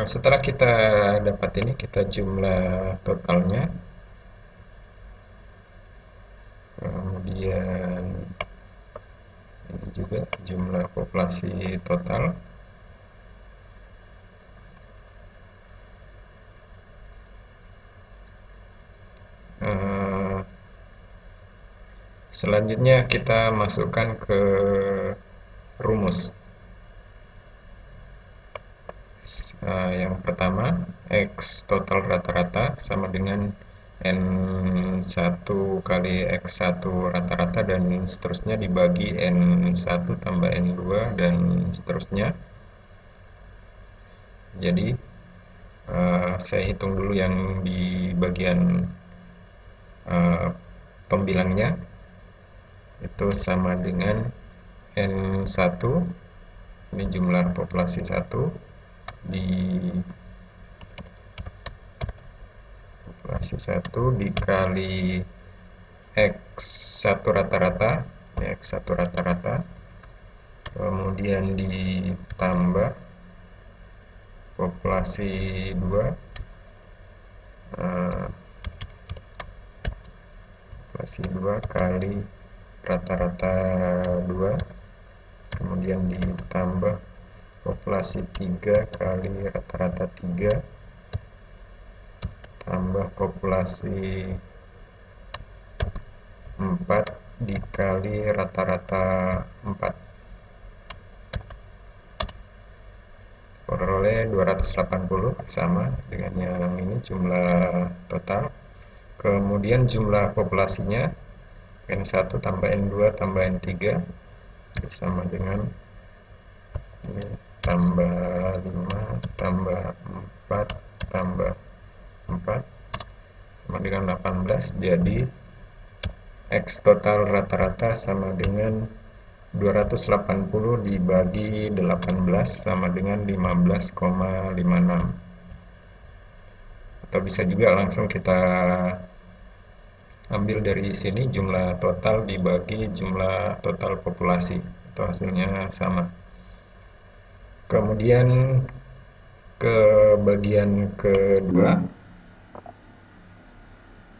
Setelah kita dapat ini, kita jumlah totalnya. Kemudian ini juga jumlah populasi total. Selanjutnya kita masukkan ke rumus. Yang pertama, X total rata-rata sama dengan N1 kali X1 rata-rata dan seterusnya dibagi N1 tambah N2 dan seterusnya. Jadi saya hitung dulu yang di bagian pembilangnya, itu sama dengan N1, ini jumlah populasi 1 di populasi 1 dikali X1 rata-rata, X1 rata-rata, kemudian ditambah populasi 2 populasi 2 kali rata-rata 2, kemudian ditambah populasi 3 kali rata-rata 3 tambah populasi 4 dikali rata-rata 4, peroleh 280 sama dengan yang ini jumlah total. Kemudian jumlah populasinya N1 tambah N2 tambah N3 sama dengan ini, tambah 5 tambah 4 tambah 4 sama dengan 18. Jadi X total rata-rata sama dengan 280 dibagi 18 sama dengan 15,56. Atau bisa juga langsung kita ambil dari sini jumlah total dibagi jumlah total populasi. Itu hasilnya sama. Kemudian ke bagian kedua,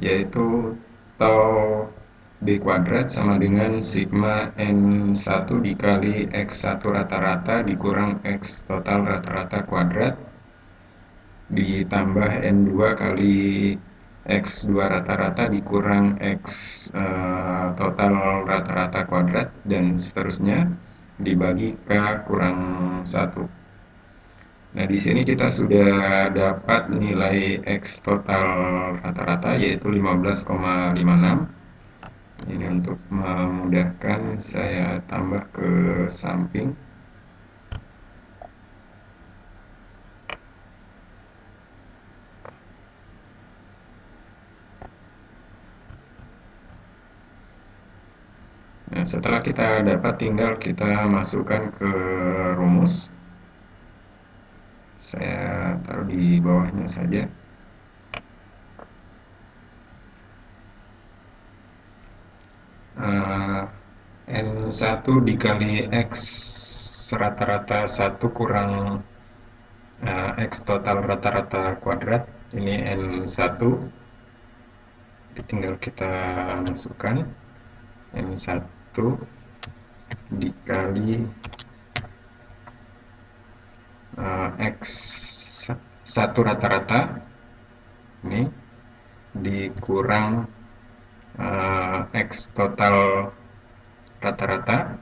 yaitu tau B kuadrat sama dengan sigma N1 dikali X1 rata-rata dikurang X total rata-rata kuadrat ditambah N2 kali X2 rata-rata dikurang X total rata-rata kuadrat dan seterusnya dibagi K kurang 1. Nah, di sini kita sudah dapat nilai X total rata-rata yaitu 15,56. Ini untuk memudahkan saya tambah ke samping. Nah, setelah kita dapat tinggal kita masukkan ke rumus. Saya taruh di bawahnya saja. N1 dikali X rata-rata 1 kurang X total rata-rata kuadrat. Ini N1. Tinggal kita masukkan N1 dikali X1 rata-rata ini dikurang X total rata-rata,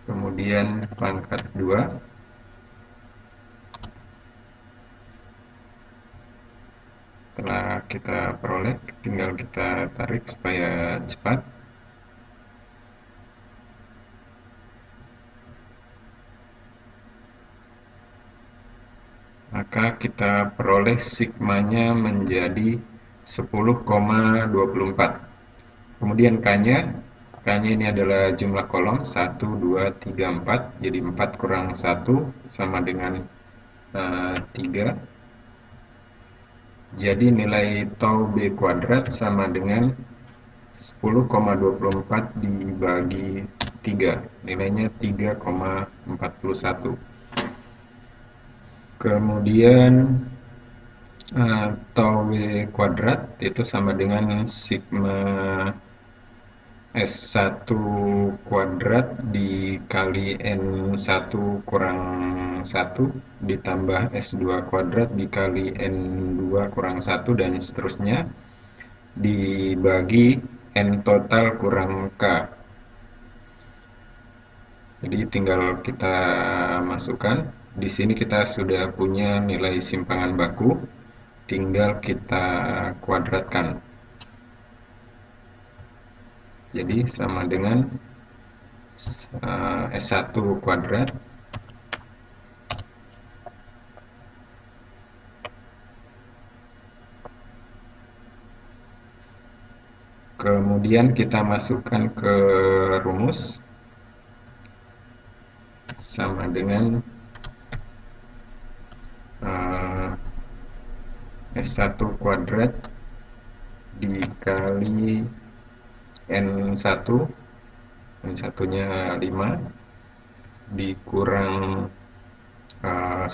kemudian pangkat 2. Setelah kita peroleh, tinggal kita tarik supaya cepat. Maka kita peroleh sigmanya menjadi 10,24. Kemudian K-nya ini adalah jumlah kolom 1, 2, 3, 4. Jadi 4 kurang 1 sama dengan 3. Jadi nilai tau B kuadrat sama dengan 10,24 dibagi 3. Nilainya 3,41. Kemudian tau B kuadrat itu sama dengan sigma S1 kuadrat dikali N1 kurang 1 ditambah S2 kuadrat dikali N2 kurang 1 dan seterusnya dibagi N total kurang K. Jadi tinggal kita masukkan. Di sini kita sudah punya nilai simpangan baku, tinggal kita kuadratkan. Jadi sama dengan S1 kuadrat kemudian kita masukkan ke rumus sama dengan S1 kuadrat dikali N1, N1-nya 5 dikurang 1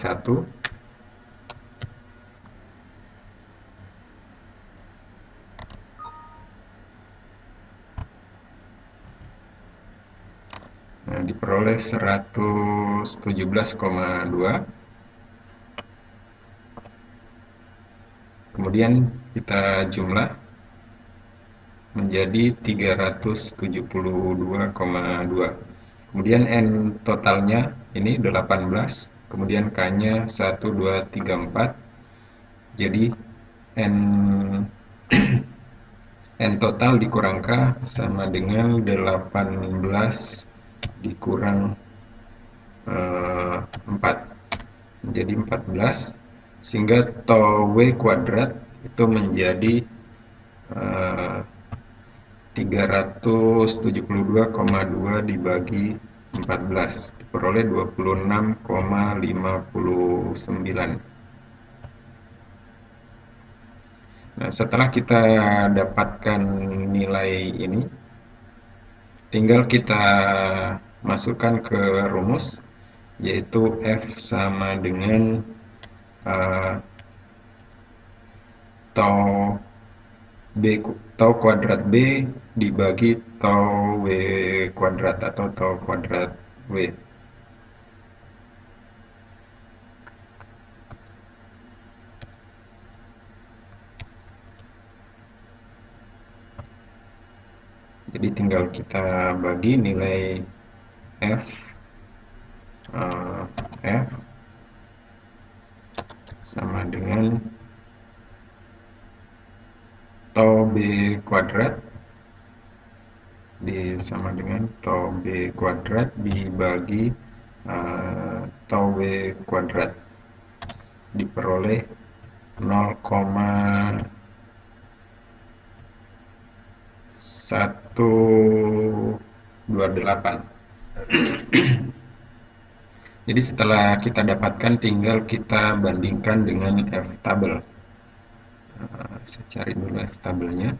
diperoleh 117,2. Kemudian kita jumlah menjadi 372,2. Kemudian N totalnya ini 18, kemudian K-nya 1, 2, 3, 4. Jadi N N total dikurang K sama dengan 18 dikurang 4 menjadi 14, sehingga tau W kuadrat itu menjadi 372,2 dibagi 14 diperoleh 26,59. Nah, setelah kita dapatkan nilai ini, tinggal kita masukkan ke rumus, yaitu F sama dengan tau tau kuadrat B dibagi tau W kuadrat atau tau kuadrat W. Jadi tinggal kita bagi nilai F sama dengan tau B kuadrat sama dengan tau B kuadrat dibagi tau W kuadrat diperoleh 0,128. Jadi setelah kita dapatkan, tinggal kita bandingkan dengan F tabel. Saya cari dulu F tabelnya.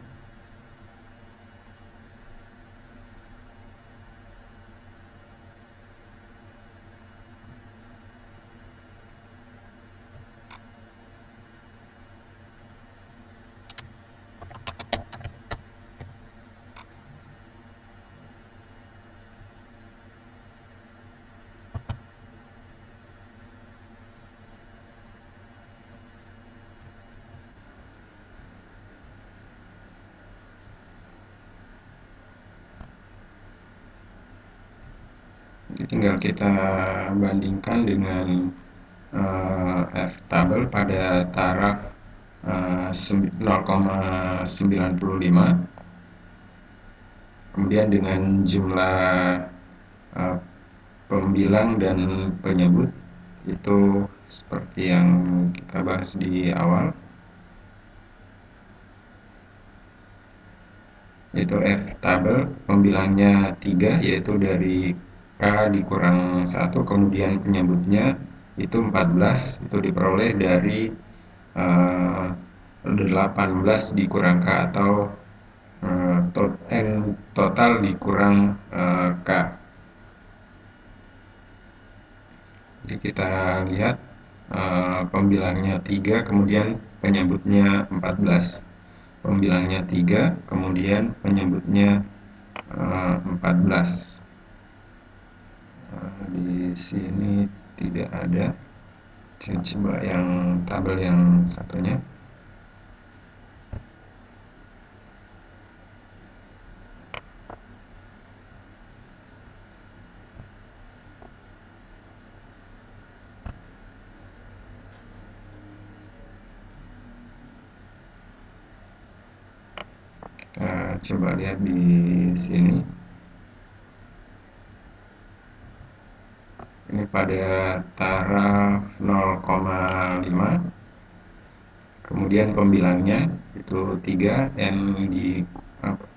Jadi tinggal kita bandingkan dengan F tabel pada taraf 0,95, kemudian dengan jumlah pembilang dan penyebut itu seperti yang kita bahas di awal, yaitu F tabel pembilangnya 3, yaitu dari K dikurang 1, kemudian penyebutnya itu 14, itu diperoleh dari 18 dikurang K atau N total dikurang K. Jadi kita lihat pembilangnya 3, kemudian penyebutnya 14. Pembilangnya 3, kemudian penyebutnya 14. Di sini tidak ada. Saya coba yang tabel yang satunya. Kita coba lihat di sini. Ini pada taraf 0,5, kemudian pembilangnya itu 3, N di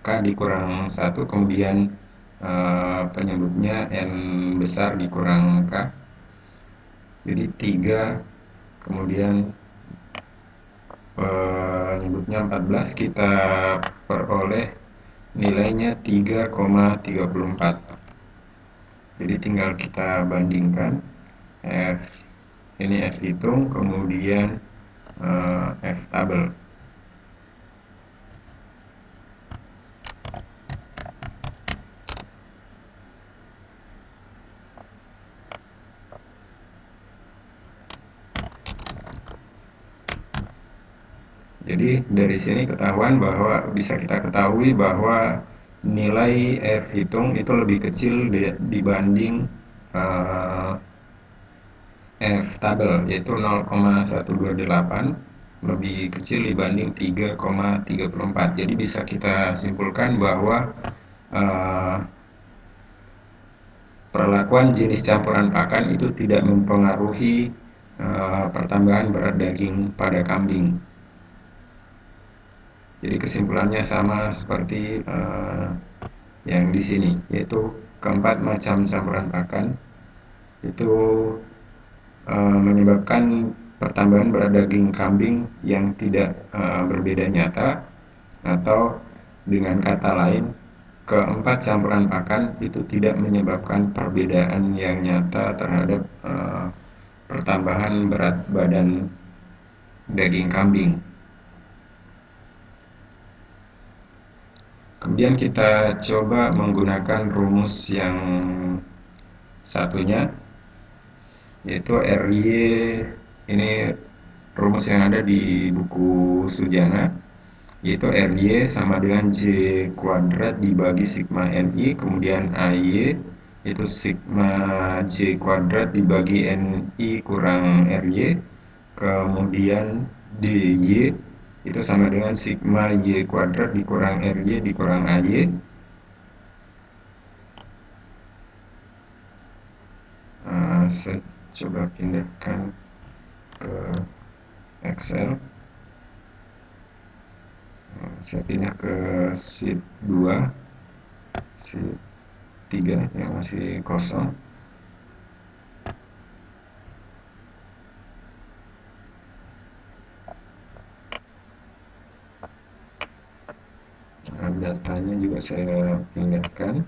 K dikurang 1, kemudian penyebutnya N besar dikurang K. Jadi 3, kemudian penyebutnya 14, kita peroleh nilainya 3,34. Jadi tinggal kita bandingkan ini F hitung, kemudian F tabel. Jadi dari sini bisa kita ketahui bahwa nilai F hitung itu lebih kecil dibanding F tabel, yaitu 0,128, lebih kecil dibanding 3,34. Jadi bisa kita simpulkan bahwa perlakuan jenis campuran pakan itu tidak mempengaruhi pertambahan berat daging pada kambing. Jadi kesimpulannya sama seperti yang di sini, yaitu keempat macam campuran pakan itu menyebabkan pertambahan berat daging kambing yang tidak berbeda nyata, atau dengan kata lain, keempat campuran pakan itu tidak menyebabkan perbedaan yang nyata terhadap pertambahan berat badan daging kambing. Kemudian kita coba menggunakan rumus yang satunya, yaitu RY. Ini rumus yang ada di buku Sujana, yaitu RY sama dengan J kuadrat dibagi sigma NI, kemudian AY itu sigma J kuadrat dibagi NI kurang RY, kemudian DY itu sama dengan sigma Y kuadrat dikurang RY dikurang AY. Saya coba pindahkan ke Excel. Saya pindah ke sheet 2, sheet 3 yang masih kosong. Datanya juga saya pindahkan.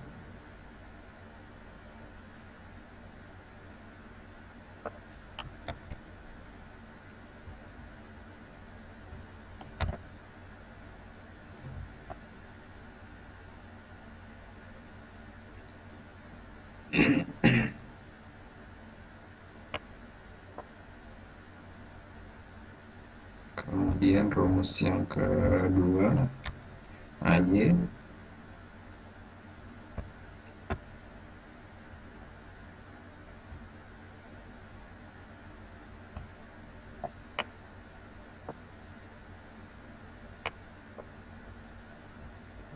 Kemudian rumus yang kedua, AY.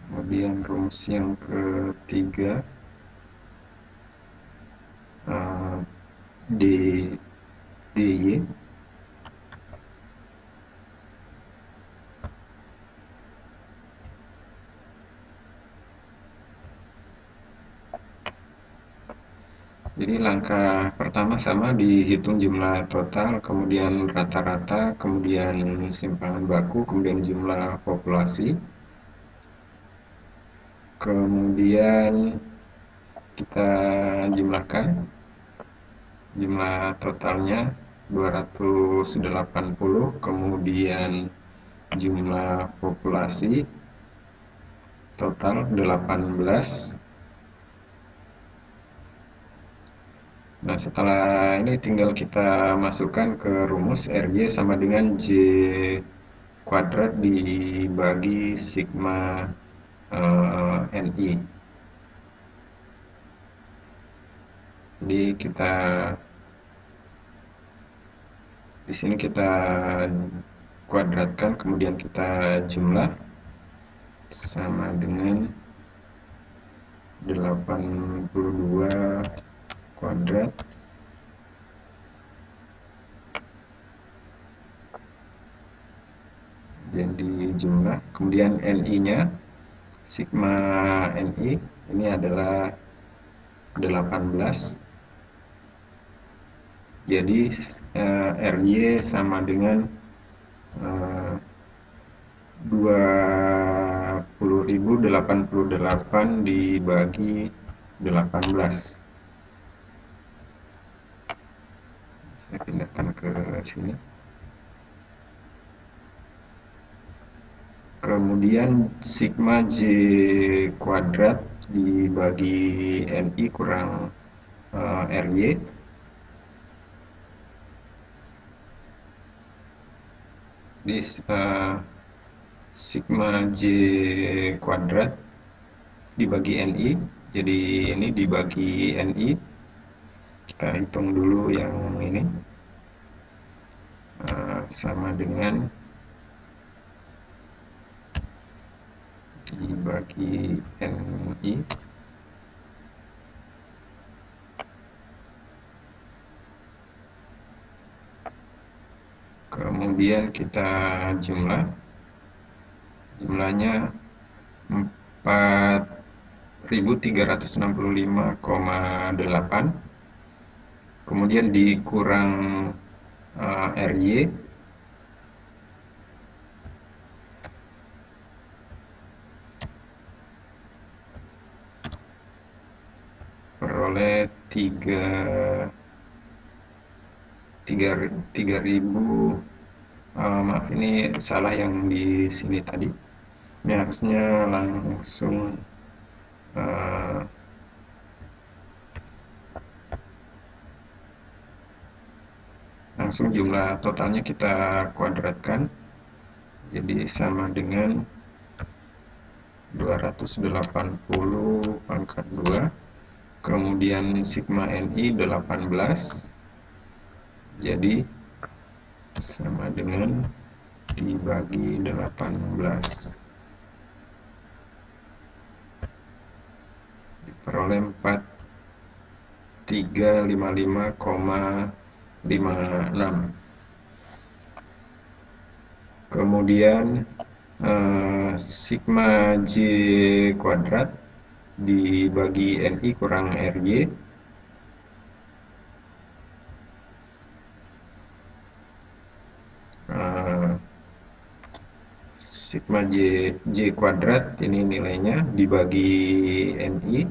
Kemudian rumus yang ketiga, DY. Jadi langkah pertama sama, dihitung jumlah total, kemudian rata-rata, kemudian simpangan baku, kemudian jumlah populasi. Kemudian kita jumlahkan, jumlah totalnya 280, kemudian jumlah populasi total 18. Nah, setelah ini tinggal kita masukkan ke rumus RY sama dengan J kuadrat dibagi sigma NI. Jadi di sini kita kuadratkan, kemudian kita jumlah sama dengan 82 kuadrat jadi jumlah, kemudian NI-nya sigma NI ini adalah 18. Jadi RY sama dengan 20.088 dibagi 18. Saya pindahkan ke sini. Kemudian sigma J kuadrat dibagi NI kurang RY. Jadi sigma J kuadrat dibagi NI, jadi ini dibagi NI. Kita hitung dulu yang ini, sama dengan dibagi NI. Kemudian kita jumlah, Jumlahnya 4.365,8. Kemudian dikurang RY, peroleh 3.000. Maaf, ini salah yang di sini tadi. Ini harusnya eh, langsung jumlah totalnya kita kuadratkan. Jadi sama dengan 280 pangkat 2. Kemudian sigma NI 18. Jadi sama dengan dibagi 18. Diperoleh 4.355,56. Kemudian sigma J kuadrat dibagi NI kurang RY, sigma J kuadrat ini nilainya dibagi NI,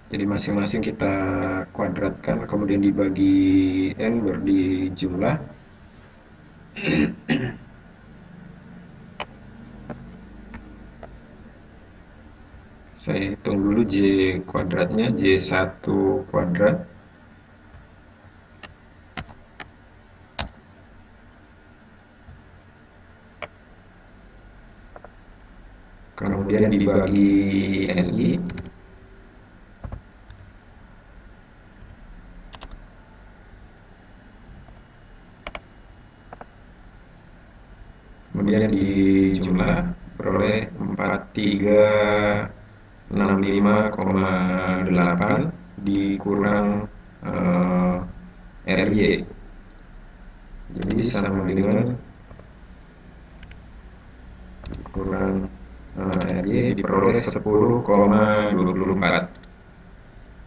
jadi masing-masing kita kuadratkan kemudian dibagi N berjumlah. Saya hitung dulu J kuadratnya, J1 kuadrat kemudian dibagi NI, kemudian dijumlah peroleh 4.365,8 dikurang RY, jadi sama dengan dikurang RY diperoleh 10,24.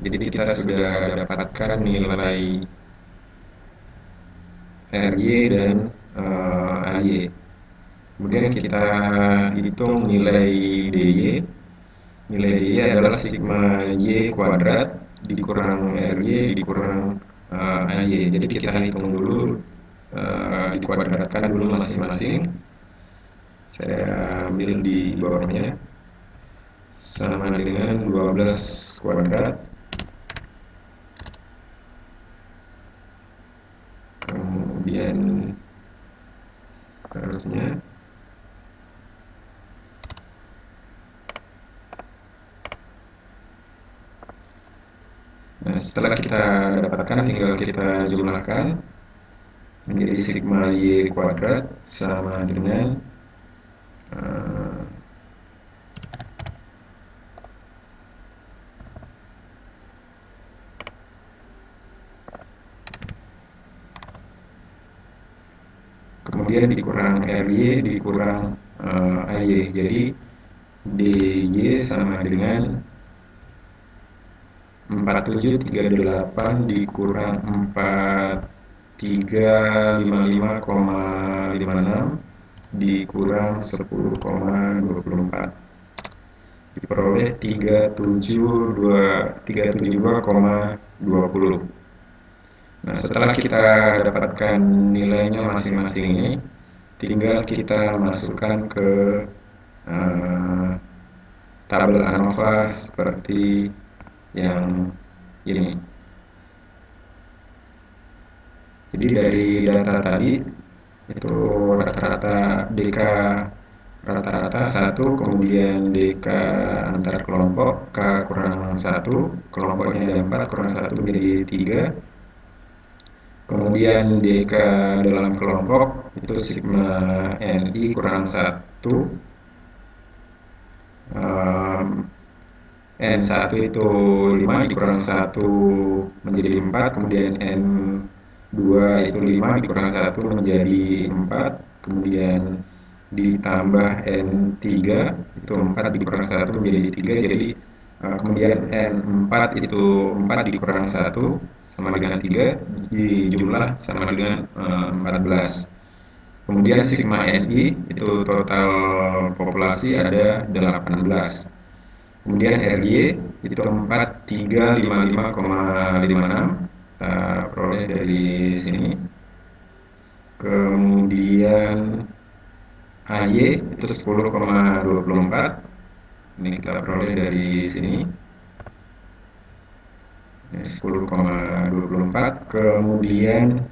Jadi kita sudah dapatkan nilai RY dan AY. Kemudian kita hitung nilai DY. Nilai DY adalah sigma Y kuadrat dikurang RY dikurang AY. Jadi kita hitung dulu, dikuadratkan dulu masing-masing. Saya ambil di bawahnya. Sama dengan 12 kuadrat. Kemudian seterusnya. Nah, setelah kita dapatkan tinggal kita jumlahkan menjadi sigma Y kuadrat sama dengan kemudian dikurang RY dikurang AY. Jadi DY sama dengan 4738 dikurang 4.355,56 dikurang 10,24 diperoleh 372,20. Nah, setelah kita dapatkan nilainya masing-masing ini, tinggal kita masukkan ke tabel ANOVA seperti yang ini. Jadi dari data tadi itu rata-rata DK rata-rata 1, kemudian DK antar kelompok K kurang 1, kelompoknya ada 4 kurang 1 menjadi 3. Kemudian DK dalam kelompok itu sigma NI kurang 1, N1 itu 5 dikurang 1 menjadi 4, kemudian N 2 itu 5 dikurang 1 menjadi 4, kemudian ditambah N3 itu 4 dikurang 1 menjadi 3, jadi kemudian N4 itu 4 dikurang 1 sama dengan 3, dijumlah sama dengan 14. Kemudian sigma NI itu total populasi ada 18. Kemudian RY itu 4355,56, kita peroleh dari sini. Kemudian AY itu 10,24, ini kita peroleh dari sini. 10,24. Kemudian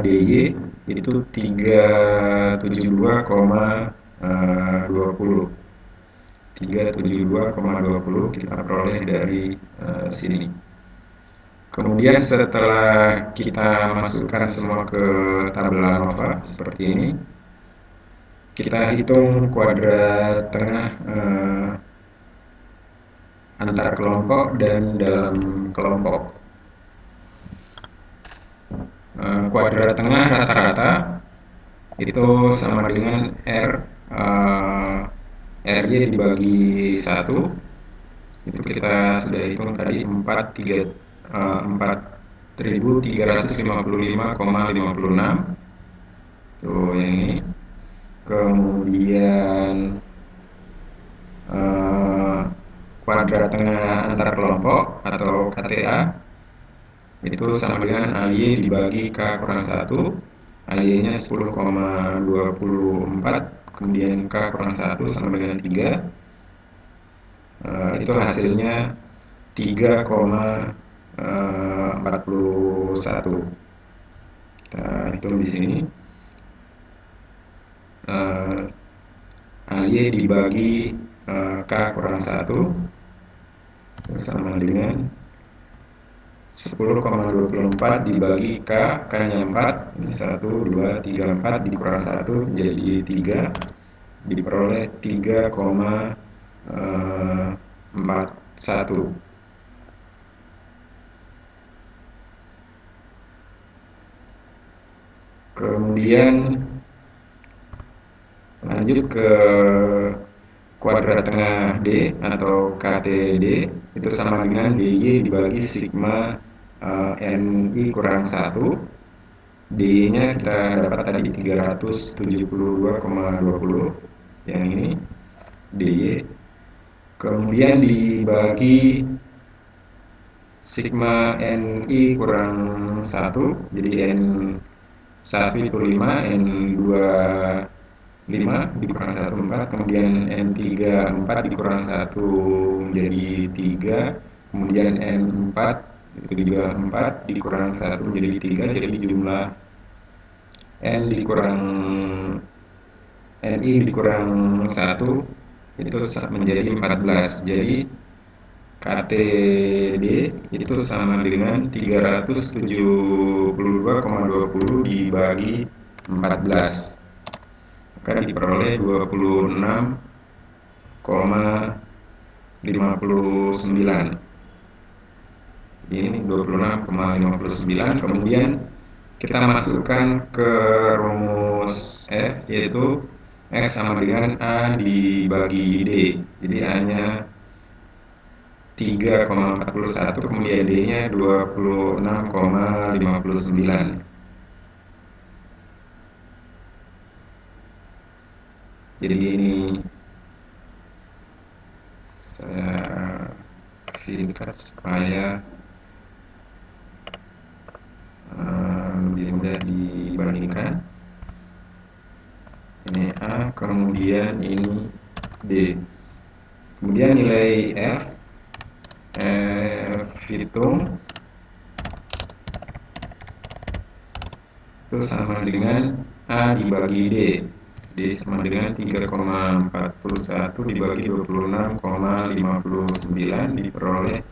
DY itu 372,20. 372,20 kita peroleh dari sini. Kemudian setelah kita masukkan semua ke tabel ANOVA seperti ini, kita hitung kuadrat tengah antar kelompok dan dalam kelompok. Kuadrat tengah rata-rata itu sama dengan RY dibagi 1, itu kita sudah hitung tadi 4.355,56, tuh yang ini. Kemudian kuadrat tengah antar kelompok atau KTA itu sama dengan AY dibagi K kurang 1, AY nya 10,24, kemudian K kurang 1 sama dengan 3, itu hasilnya 3,41. Kita hitung di sini. AY dibagi K kurang 1 sama dengan 10,24 dibagi K, K-nya 4, ini 1, 2, 3, 4, dikurang 1 menjadi 3, diperoleh 3,41. Kemudian lanjut ke kuadrat tengah D atau KTD, itu sama dengan DY dibagi sigma NI kurang 1. DY nya kita dapat tadi 372,20, yang ini DY. Kemudian dibagi sigma NI kurang 1, jadi N1 itu 5, N2 5 dikurang 1 4, kemudian N3 4 dikurang 1 menjadi 3, kemudian N4 itu juga 4 dikurang 1 menjadi 3, jadi jumlah N dikurang NI dikurang 1 itu menjadi 14. Jadi KTD itu sama dengan 372,20 dibagi 14, maka diperoleh 26,59. Ini 26,59. Kemudian kita masukkan ke rumus F, yaitu F sama dengan A dibagi D. Jadi A-nya 3,41, kemudian D-nya 26,59. Jadi ini saya singkat supaya lebih mudah dibandingkan. Ini A, kemudian ini D. Kemudian nilai F hitung itu sama dengan A dibagi D. D sama dengan 3,41 dibagi 26,59 diperoleh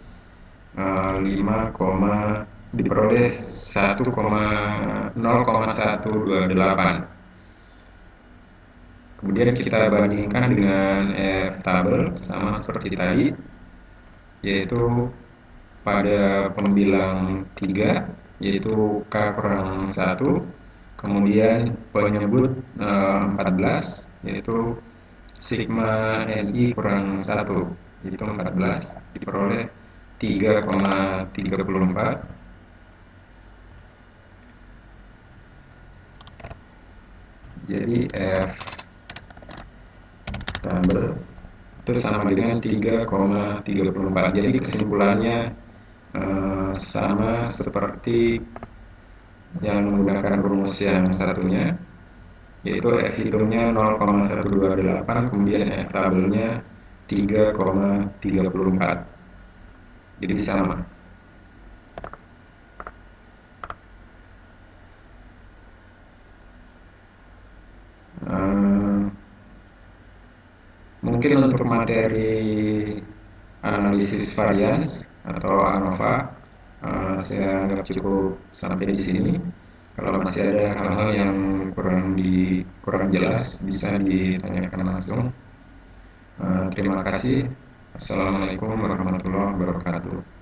0,128. Kemudian kita bandingkan dengan F tabel sama seperti tadi, yaitu pada pembilang 3, yaitu K kurang 1, kemudian penyebut 14, yaitu sigma NI kurang 1, yaitu 14, diperoleh 3,34. Jadi F tabel itu sama dengan 3,34. Jadi kesimpulannya sama seperti yang menggunakan rumus yang satunya, yaitu F hitungnya 0,128, kemudian F tabelnya 3,34. Jadi sama. Mungkin untuk materi analisis varians atau ANOVA saya anggap cukup sampai di sini. Kalau masih ada hal-hal yang kurang jelas, bisa ditanyakan langsung. Terima kasih. Assalamualaikum warahmatullahi wabarakatuh.